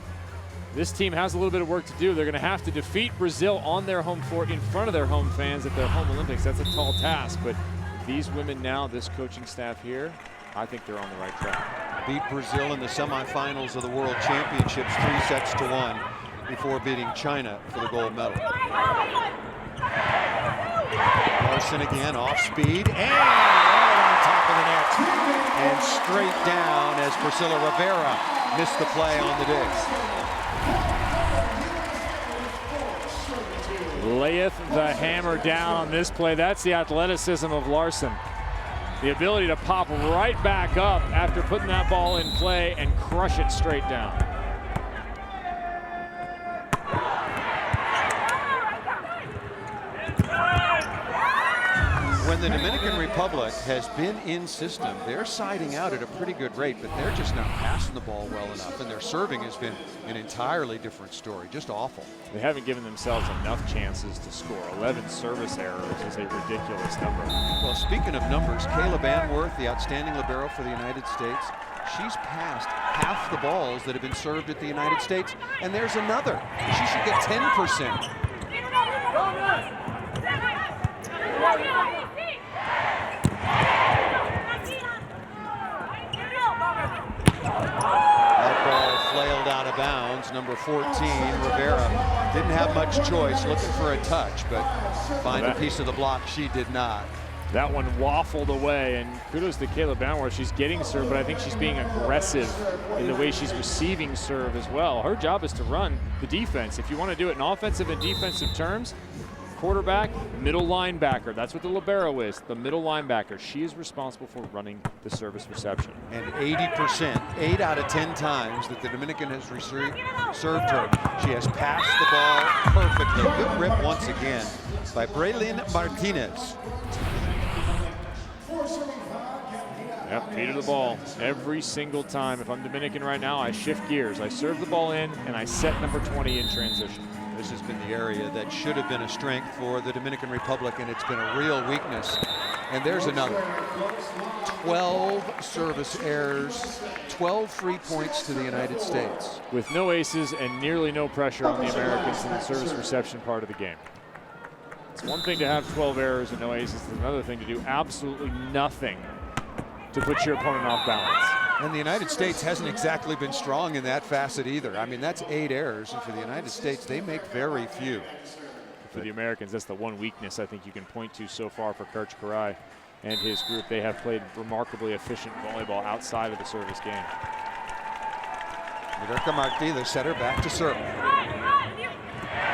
this team has a little bit of work to do. They're going to have to defeat Brazil on their home court in front of their home fans at their home Olympics. That's a tall task, but these women now, this coaching staff here, I think they're on the right track. Beat Brazil in the semifinals of the World Championships 3-1 before beating China for the gold medal. Larson again off speed and right on top of the net and straight down as Priscilla Rivera missed the play on the dig. Layeth the hammer down on this play. That's the athleticism of Larson. The ability to pop right back up after putting that ball in play and crush it straight down. When the Dominican Republic has been in system, they're siding out at a pretty good rate, but they're just not passing the ball well enough, and their serving has been an entirely different story, just awful. They haven't given themselves enough chances to score. 11 service errors is a ridiculous number. Well, speaking of numbers, Kayla Banworth, the outstanding libero for the United States, she's passed half the balls that have been served at the United States, and there's another. She should get 10%. That ball flailed out of bounds. Number 14, Rivera, didn't have much choice, looking for a touch, but find a piece of the block she did not. That one waffled away, and kudos to Kayla Banworth. She's getting serve, but I think she's being aggressive in the way she's receiving serve as well. Her job is to run the defense. If you want to do it in offensive and defensive terms, quarterback, middle linebacker. That's what the libero is, the middle linebacker. She is responsible for running the service reception. And 80%, 8 out of 10 times that the Dominican has served her, she has passed the ball perfectly. Good rip once again by Braylin Martinez. Yeah, Yep, feet of the ball every single time. If I'm Dominican right now, I shift gears. I serve the ball in, and I set number 20 in transition. This has been the area that should have been a strength for the Dominican Republic, and it's been a real weakness. And there's another. 12 service errors, 12 free points to the United States. With no aces and nearly no pressure on the Americans in the service reception part of the game. It's one thing to have 12 errors and no aces. It's another thing to do absolutely nothing to put your opponent off balance. And the United States hasn't exactly been strong in that facet either. I mean, that's 8 errors, and for the United States, they make very few. For the Americans, that's the one weakness I think you can point to so far for Coach Karai and his group. They have played remarkably efficient volleyball outside of the service game. Mirka Marti, the setter, back to serve.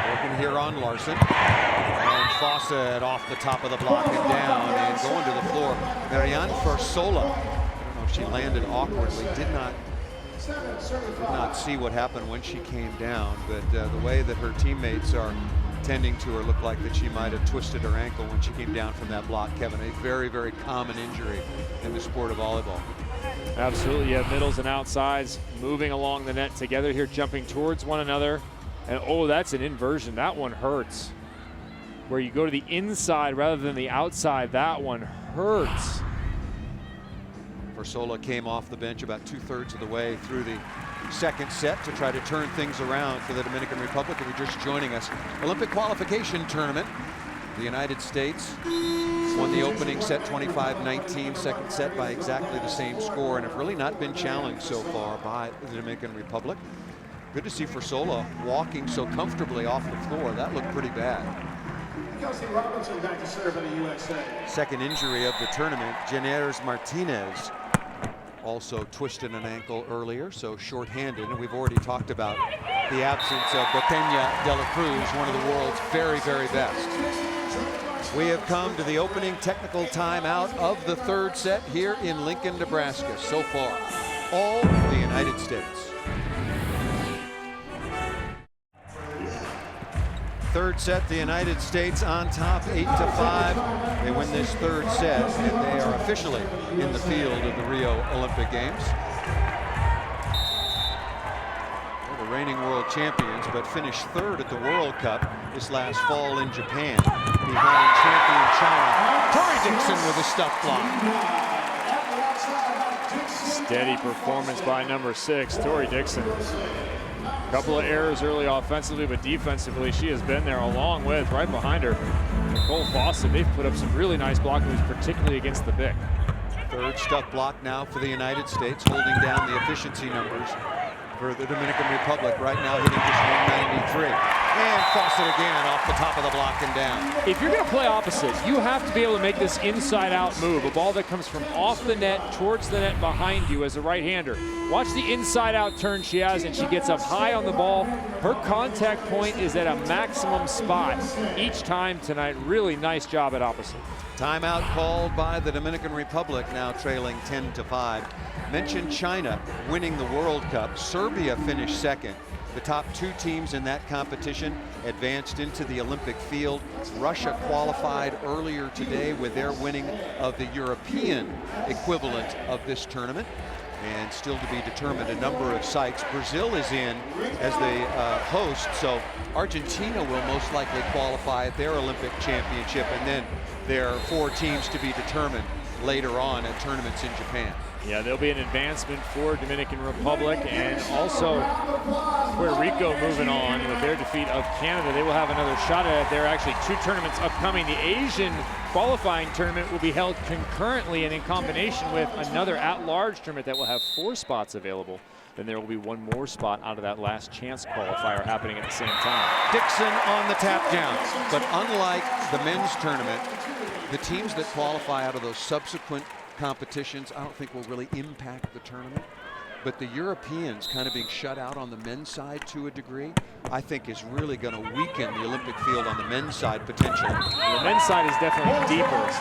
Working here on Larson. And Fawcett off the top of the block and down and going to the floor. Marianne Fersola. I don't know if she landed awkwardly. Did not see what happened when she came down, but the way that her teammates are tending to her looked like that she might have twisted her ankle when she came down from that block, Kevin. A very, very common injury in the sport of volleyball. Absolutely, you have middles and outsides moving along the net together here, jumping towards one another. And oh, that's an inversion. That one hurts. Where you go to the inside rather than the outside, that one hurts. Fersola came off the bench about 2/3 of the way through the second set to try to turn things around for the Dominican Republic. If you're just joining us, Olympic qualification tournament. The United States won the opening set 25-19, second set by exactly the same score, and have really not been challenged so far by the Dominican Republic. Good to see Fersola walking so comfortably off the floor. That looked pretty bad. Robinson back to serve in the USA. Second injury of the tournament, Janers Martinez also twisted an ankle earlier, so shorthanded. And we've already talked about the absence of Botella de la Cruz, one of the world's very, very best. We have come to the opening technical timeout of the third set here in Lincoln, Nebraska. So far, all the United States. Third set, the United States on top, 8-5. They win this third set, and they are officially in the field of the Rio Olympic Games. They're the reigning world champions, but finished third at the World Cup this last fall in Japan, behind champion China. Tori Dixon with a stuff block. Steady performance by number 6, Tori Dixon. Couple of errors early offensively, but defensively she has been there, along with right behind her Nicole Fawcett. They've put up some really nice block moves, particularly against the Bic. Third stuff block now for the United States, holding down the efficiency numbers for the Dominican Republic. Right now hitting just 193. And Fawcett again off the top of the block and down. If you're going to play opposite, you have to be able to make this inside-out move, a ball that comes from off the net towards the net behind you as a right-hander. Watch the inside-out turn she has, and she gets up high on the ball. Her contact point is at a maximum spot each time tonight. Really nice job at opposite. Timeout called by the Dominican Republic, now trailing 10-5. Mentioned China winning the World Cup. Serbia finished second. The top 2 teams in that competition advanced into the Olympic field. Russia qualified earlier today with their winning of the European equivalent of this tournament. And still to be determined a number of sites. Brazil is in as the host, so Argentina will most likely qualify at their Olympic championship, and then there are 4 teams to be determined later on at tournaments in Japan. Yeah, there'll be an advancement for Dominican Republic, and also Puerto Rico moving on with their defeat of Canada. They will have another shot at it. There are actually 2 tournaments upcoming. The Asian qualifying tournament will be held concurrently and in combination with another at-large tournament that will have 4 spots available. Then there will be 1 more spot out of that last chance qualifier happening at the same time. Dixon on the tap down, but unlike the men's tournament, the teams that qualify out of those subsequent competitions I don't think will really impact the tournament, but the Europeans kind of being shut out on the men's side to a degree, I think is really going to weaken the Olympic field on the men's side potentially. The men's side is definitely deeper,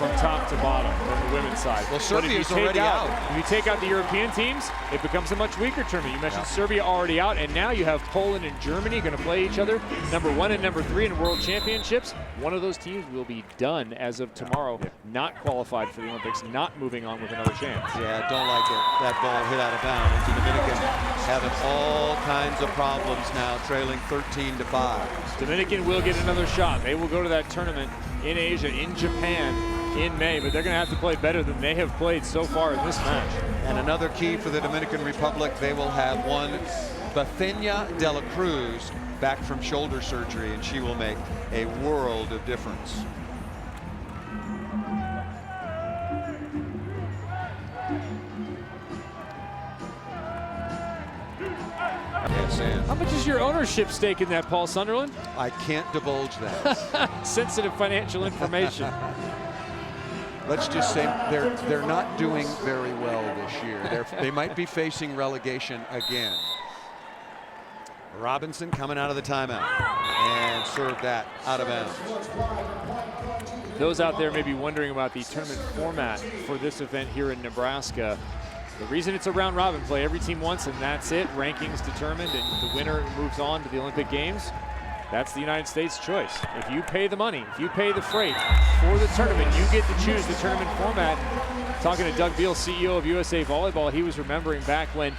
from top to bottom on the women's side. Well, But Serbia's already out. If you take out the European teams, it becomes a much weaker tournament. You mentioned Serbia already out, and now you have Poland and Germany going to play each other. Number 1 and number 3 in World Championships. One of those teams will be done as of tomorrow, not qualified for the Olympics, not moving on with another chance. Yeah, don't like it. That ball hit out of bounds. The Dominican having all kinds of problems now, trailing 13-5. Dominican will get another shot. They will go to that tournament in Asia, in Japan, in May, but they're going to have to play better than they have played so far in this match. And another key for the Dominican Republic, they will have one Bethenia de la Cruz back from shoulder surgery, and she will make a world of difference. Yes, and How much is your ownership stake in that, Paul Sunderland? I can't divulge that. Sensitive financial information. Let's just say they're not doing very well this year. They might be facing relegation again. Robinson coming out of the timeout and served that out of bounds. Those out there may be wondering about the tournament format for this event here in Nebraska. The reason it's a round robin play, every team once, and that's it. Rankings determined, and the winner moves on to the Olympic Games. That's the United States' choice. If you pay the money, if you pay the freight for the tournament, you get to choose the tournament format. Talking to Doug Beal, CEO of USA Volleyball, he was remembering back when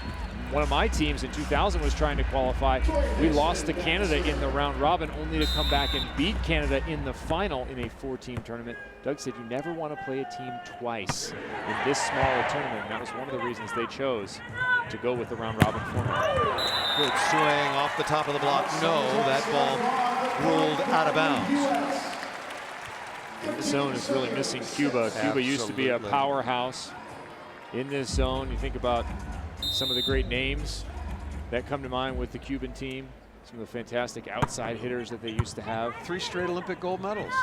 one of my teams in 2000 was trying to qualify. We lost to Canada in the round robin, only to come back and beat Canada in the final in a 4-team tournament. Doug said you never want to play a team twice in this small a tournament. That was one of the reasons they chose to go with the round robin format. Good swing off the top of the block. No, that ball ruled out of bounds. This zone is really missing Cuba. Cuba used to be a powerhouse in this zone. You think about some of the great names that come to mind with the Cuban team, some of the fantastic outside hitters that they used to have. 3 straight Olympic gold medals.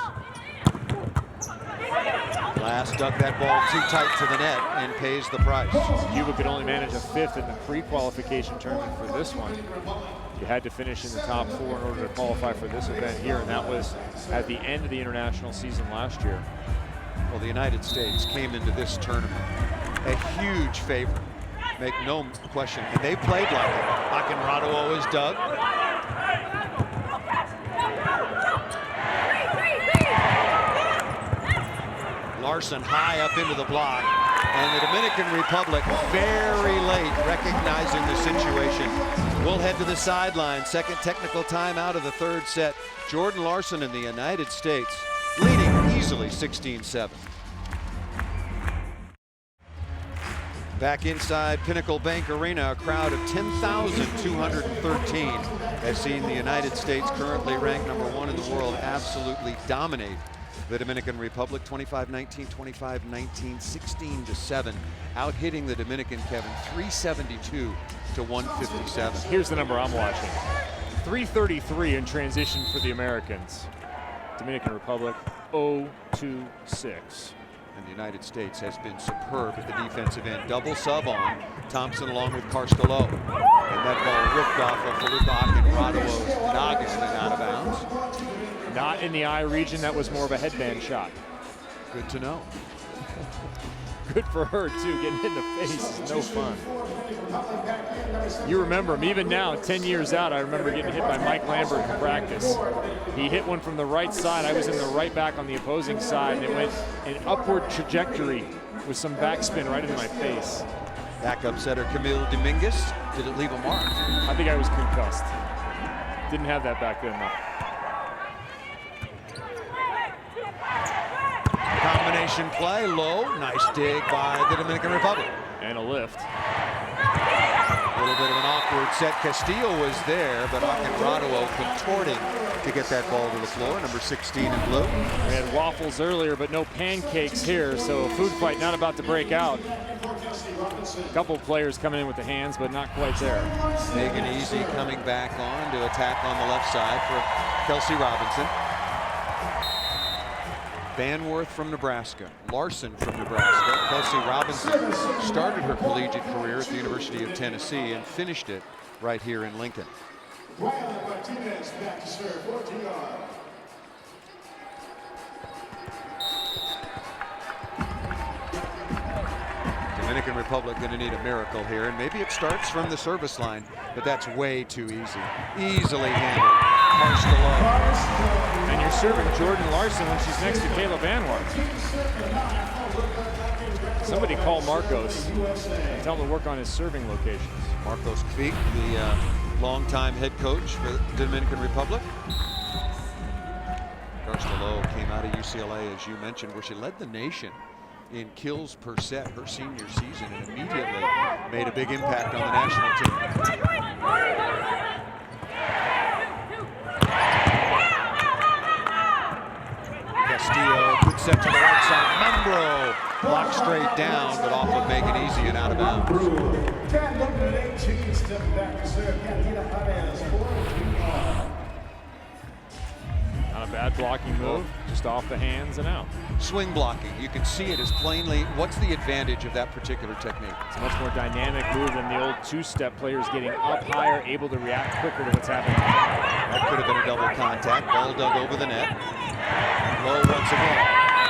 Glass dug that ball too tight to the net and pays the price. Cuba could only manage a 5th in the pre-qualification tournament for this one. You had to finish in the top 4 in order to qualify for this event here, and that was at the end of the international season last year. Well, the United States came into this tournament a huge favorite. Make no question, and they played like it. Akinrado is dug. Larson high up into the block, and the Dominican Republic very late recognizing the situation. We'll head to the sideline. Second technical timeout of the 3rd set. Jordan Larson and the United States leading easily 16-7. Back inside Pinnacle Bank Arena, a crowd of 10,213 has seen the United States, currently ranked number 1 in the world, absolutely dominate the Dominican Republic. 25-19, 25-19, 16-7, out hitting the Dominican, Kevin, 372 to 157. Here's the number I'm watching. 333 in transition for the Americans. Dominican Republic 0-2-6. And the United States has been superb at the defensive end. Double sub on Thompson along with Carstolo. And that ball ripped off of Felipe Akinrado's noggin and out of bounds. Not in the eye region. That was more of a headband shot. Good to know. Good for her, too. Getting in the face is no fun. You remember him. Even now, 10 years out, I remember getting hit by Mike Lambert in practice. He hit one from the right side. I was in the right back on the opposing side, and it went an upward trajectory with some backspin right into my face. Backup setter Camille Dominguez. Did it leave a mark? I think I was concussed. Didn't have that back then, though. Combination play, low, nice dig by the Dominican Republic. And a lift. A little bit of an awkward set. Castillo was there, but Akinrado contorting to get that ball to the floor. Number 16 in blue. We had waffles earlier, but no pancakes here, so a food fight not about to break out. A couple of players coming in with the hands, but not quite there. Megan Easy coming back on to attack on the left side for Kelsey Robinson. Banworth from Nebraska, Larson from Nebraska. Kelsey Robinson started her collegiate career at the University of Tennessee and finished it right here in Lincoln. Martinez back to serve, 14-yard. Dominican Republic going to need a miracle here, and maybe it starts from the service line, but that's way too easy. Easily handled. Karst And you're serving Jordan Larson when she's next to Kayla Vanwart. Somebody call Marcos and tell him to work on his serving locations. Marcos Kvik, the longtime head coach for the Dominican Republic. Karst came out of UCLA, as you mentioned, where she led the nation in kills per set her senior season and immediately made a big impact on the national team. Castillo, good set to the right side. Membro blocked straight down, but off of Megan Easy and out of bounds. Not a bad blocking move, just off the hands and out. Swing blocking, you can see it as plainly. What's the advantage of that particular technique? It's a much more dynamic move than the old two-step. Players getting up higher, able to react quicker to what's happening. That could have been a double contact. Ball dug over the net. Low once again.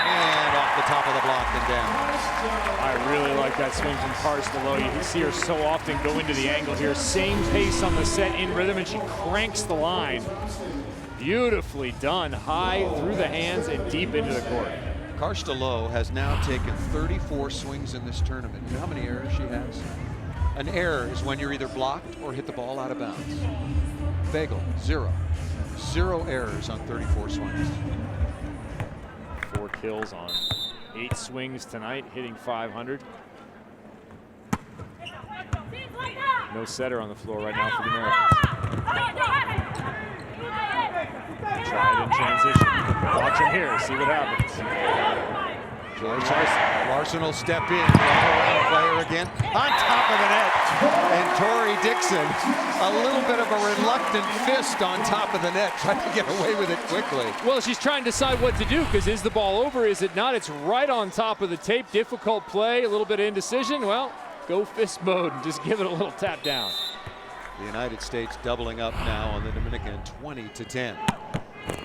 And off the top of the block and down. I really like that swing from Karst low. You can see her so often go into the angle here. Same pace on the set, in rhythm, and she cranks the line. Beautifully done, high through the hands and deep into the court. Karst has now taken 34 swings in this tournament. You know how many errors she has? An error is when you're either blocked or hit the ball out of bounds. Bagel, 0. 0 errors on 34 swings. 4 kills on 8 swings tonight, hitting 500. No setter on the floor right now for the Americans. Try it in transition. Watch him here, see what happens. Larson will step in, all-around player again, on top of the net. And Tori Dixon, a little bit of a reluctant fist on top of the net, trying to get away with it quickly. Well, she's trying to decide what to do, because is the ball over, is it not? It's right on top of the tape. Difficult play, a little bit of indecision. Well, go fist mode and just give it a little tap down. The United States doubling up now on the Dominican, 20-10. The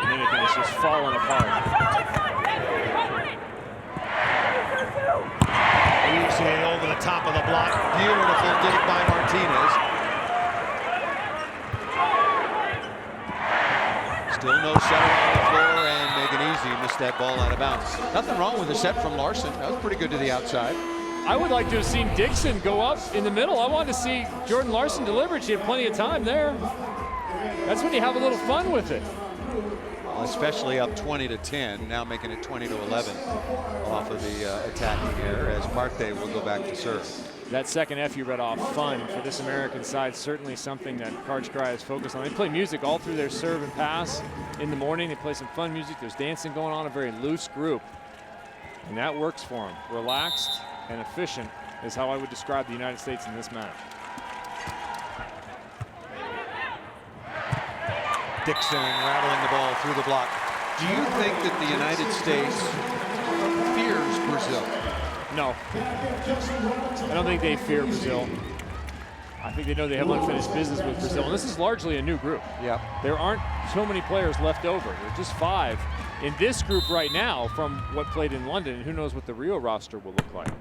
Dominican is just falling apart. Easy over the top of the block. Beautiful dig by Martinez. Still no setter on the floor, and Megan Easy missed that ball out of bounds. Nothing wrong with the set from Larson. That was pretty good to the outside. I would like to have seen Dixon go up in the middle. I wanted to see Jordan Larson deliver. She had plenty of time there. That's when you have a little fun with it. Well, especially up 20-10, now making it 20-11 off of the attacking error, as Marte will go back to serve. That second F you read off, fun for this American side, certainly something that Karch Karai is focused on. They play music all through their serve and pass in the morning. They play some fun music. There's dancing going on, a very loose group. And that works for them. Relaxed and efficient is how I would describe the United States in this match. Dixon rattling the ball through the block. Do you think that the United States fears Brazil? No. I don't think they fear Brazil. I think they know they have unfinished business with Brazil. And this is largely a new group. Yep. There aren't so many players left over. There's just 5 in this group right now from what played in London. And who knows what the Rio roster will look like.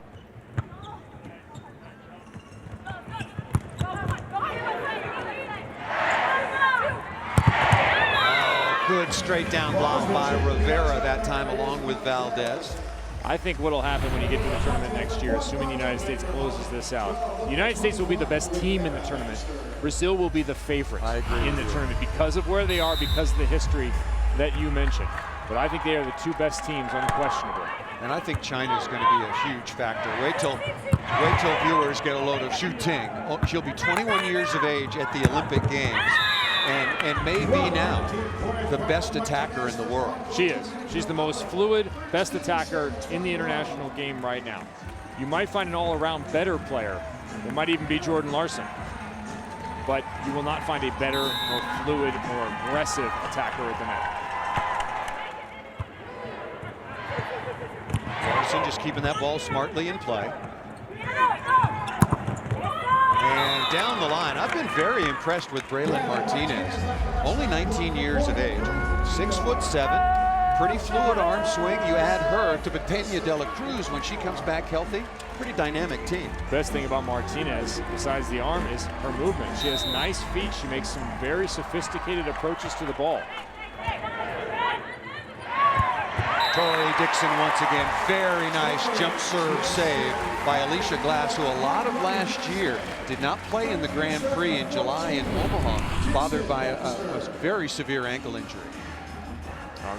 Good straight down block by Rivera that time, along with Valdez. I think what will happen when you get to the tournament next year, assuming the United States closes this out, the United States will be the best team in the tournament. Brazil will be the favorite in the tournament because of where they are, because of the history that you mentioned. But I think they are the 2 best teams, unquestionably. And I think China is going to be a huge factor. Wait till viewers get a load of Xu Ting. Oh, she'll be 21 years of age at the Olympic Games. And may be now the best attacker in the world. She is. She's the most fluid, best attacker in the international game right now. You might find an all-around better player. It might even be Jordan Larson. But you will not find a better, more fluid, more aggressive attacker at the net. Larson just keeping that ball smartly in play. And down the line, I've been very impressed with Braylon Martinez. Only 19 years of age, 6'7", Pretty fluid arm swing. You add her to Betania de la Cruz when she comes back healthy. Pretty dynamic team. Best thing about Martinez, besides the arm, is her movement. She has nice feet. She makes some very sophisticated approaches to the ball. Tori Dixon once again. Very nice jump serve save by Alicia Glass, who a lot of last year did not play in the Grand Prix in July in Omaha, bothered by a very severe ankle injury.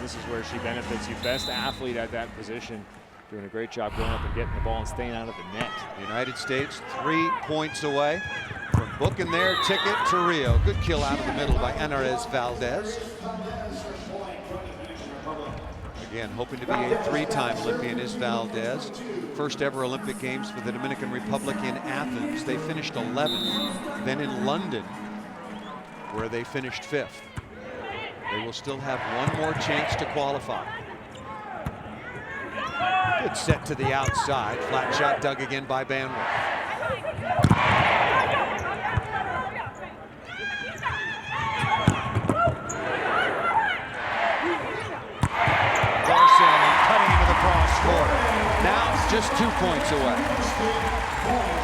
This is where she benefits you. Best athlete at that position. Doing a great job going up and getting the ball and staying out of the net. United States 3 points away from booking their ticket to Rio. Good kill out of the middle by Enarez Valdez. Again, hoping to be a 3-time Olympian is Valdez. First ever Olympic Games for the Dominican Republic in Athens. They finished 11th. Then in London, where they finished 5th. They will still have one more chance to qualify. Good set to the outside. Flat shot dug again by Banworth. Larson cutting into the cross court. Now just 2 points away.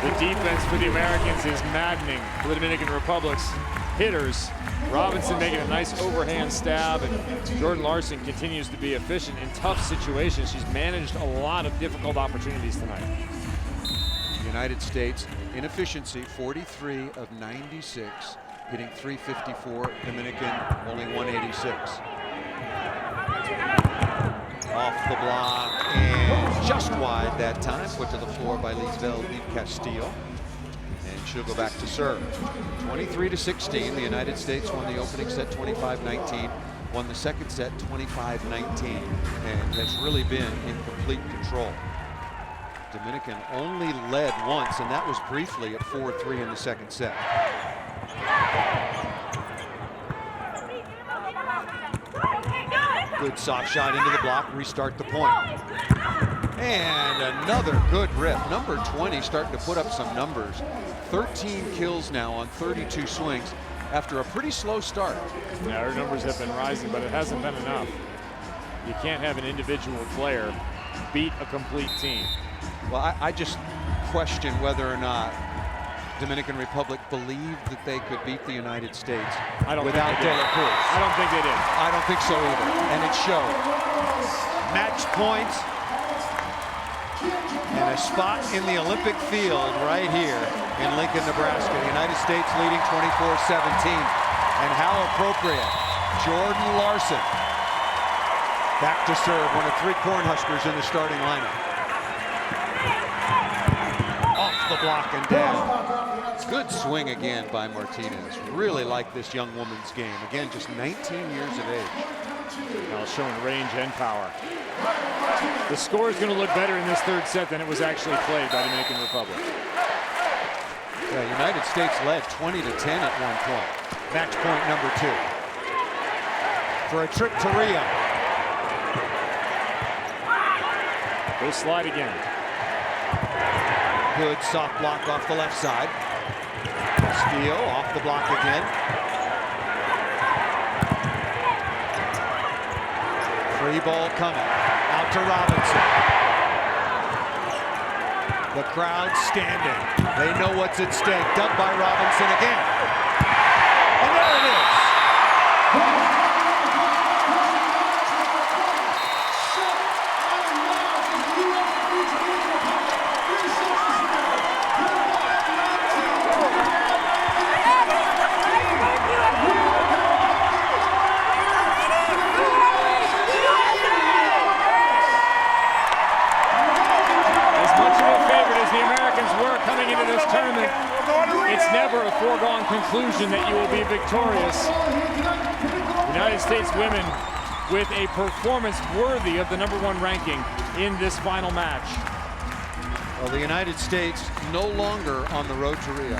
The defense for the Americans is maddening for the Dominican Republic's hitters. Robinson making a nice overhand stab, and Jordan Larson continues to be efficient in tough situations. She's managed a lot of difficult opportunities tonight. United States in efficiency, 43 of 96, hitting 354. Dominican only 186. Off the block and just wide that time. Put to the floor by Lisbel Castillo. And she'll go back to serve. 23-16. The United States won the opening set 25-19. Won the second set 25-19. And has really been in complete control. Dominican only led once, and that was briefly at 4-3 in the second set. Good soft shot into the block, restart the point. And another good rip. Number 20 starting to put up some numbers. 13 kills now on 32 swings after a pretty slow start. Yeah, her numbers have been rising, but it hasn't been enough. You can't have an individual player beat a complete team. Well, I just question whether or not Dominican Republic believed that they could beat the United States without De La Cruz. I don't think they did. I don't think so either, and it showed. Match point and a spot in the Olympic field right here in Lincoln, Nebraska. The United States leading 24-17, and how appropriate. Jordan Larson back to serve, one of 3 Cornhuskers in the starting lineup. Off the block and down. Good swing again by Martinez. Really like this young woman's game. Again, just 19 years of age. Now showing range and power. The score is going to look better in this third set than it was actually played by Dominican Republic. Yeah, United States led 20-10 at one point. Match point number 2. For a trip to Rio. Go slide again. Good soft block off the left side. Castillo off the block again. Free ball coming. Out to Robinson. The crowd standing. They know what's at stake. Dumped by Robinson again. And there it is. It's never a foregone conclusion that you will be victorious. United States women with a performance worthy of the #1 ranking in this final match. Well, the United States no longer on the road to Rio.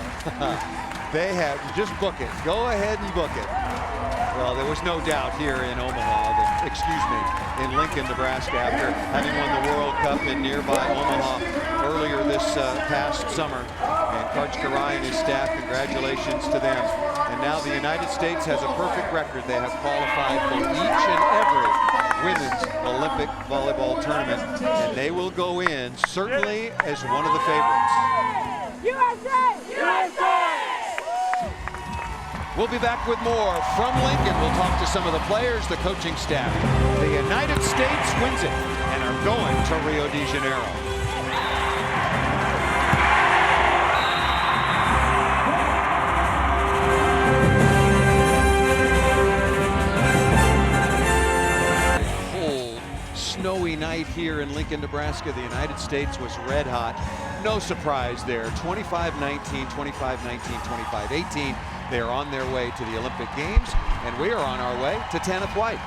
They have, just book it. Go ahead and book it. Well, there was no doubt here in Omaha, in Lincoln, Nebraska, after having won the World Cup in nearby Omaha earlier this past summer. And Coach Karai and his staff, congratulations to them. And now the United States has a perfect record. They have qualified for each and every women's Olympic volleyball tournament, and they will go in certainly as one of the favorites. USA! USA! We'll be back with more from Lincoln. We'll talk to some of the players, the coaching staff. The United States wins it and are going to Rio de Janeiro. Cold, snowy night here in Lincoln, Nebraska. The United States was red hot. No surprise there. 25-19, 25-19, 25-18. They are on their way to the Olympic Games, and we are on our way to Tanith White.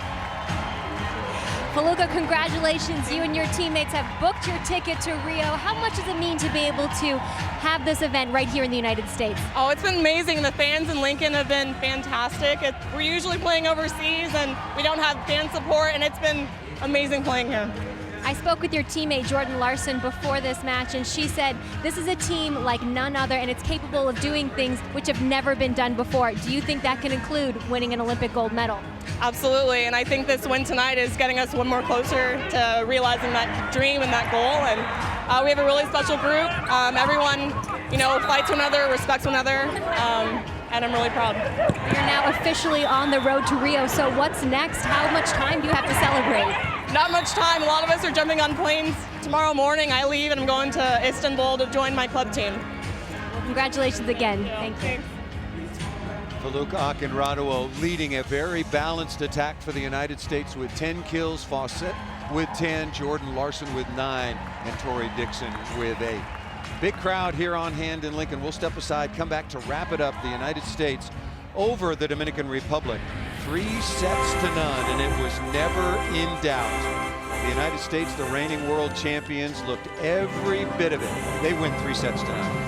Feluca, congratulations. You and your teammates have booked your ticket to Rio. How much does it mean to be able to have this event right here in the United States? Oh, it's been amazing. The fans in Lincoln have been fantastic. We're usually playing overseas, and we don't have fan support, and it's been amazing playing here. I spoke with your teammate Jordan Larson before this match, and she said this is a team like none other, and it's capable of doing things which have never been done before. Do you think that can include winning an Olympic gold medal? Absolutely, and I think this win tonight is getting us one more closer to realizing that dream and that goal. And we have a really special group. Everyone, fights one another, respects one another, and I'm really proud. You're now officially on the road to Rio, so what's next? How much time do you have to celebrate? Not much time. A lot of us are jumping on planes. Tomorrow morning I leave and I'm going to Istanbul to join my club team. Well, congratulations again. Thank you. Feluca Akinraduo leading a very balanced attack for the United States with 10 kills, Fawcett with 10, Jordan Larson with 9, and Tori Dixon with 8. Big crowd here on hand in Lincoln. We'll step aside, come back to wrap it up. The United States over the Dominican Republic, 3 sets to none, and it was never in doubt. The United States, the reigning world champions, looked every bit of it. They win 3 sets to none.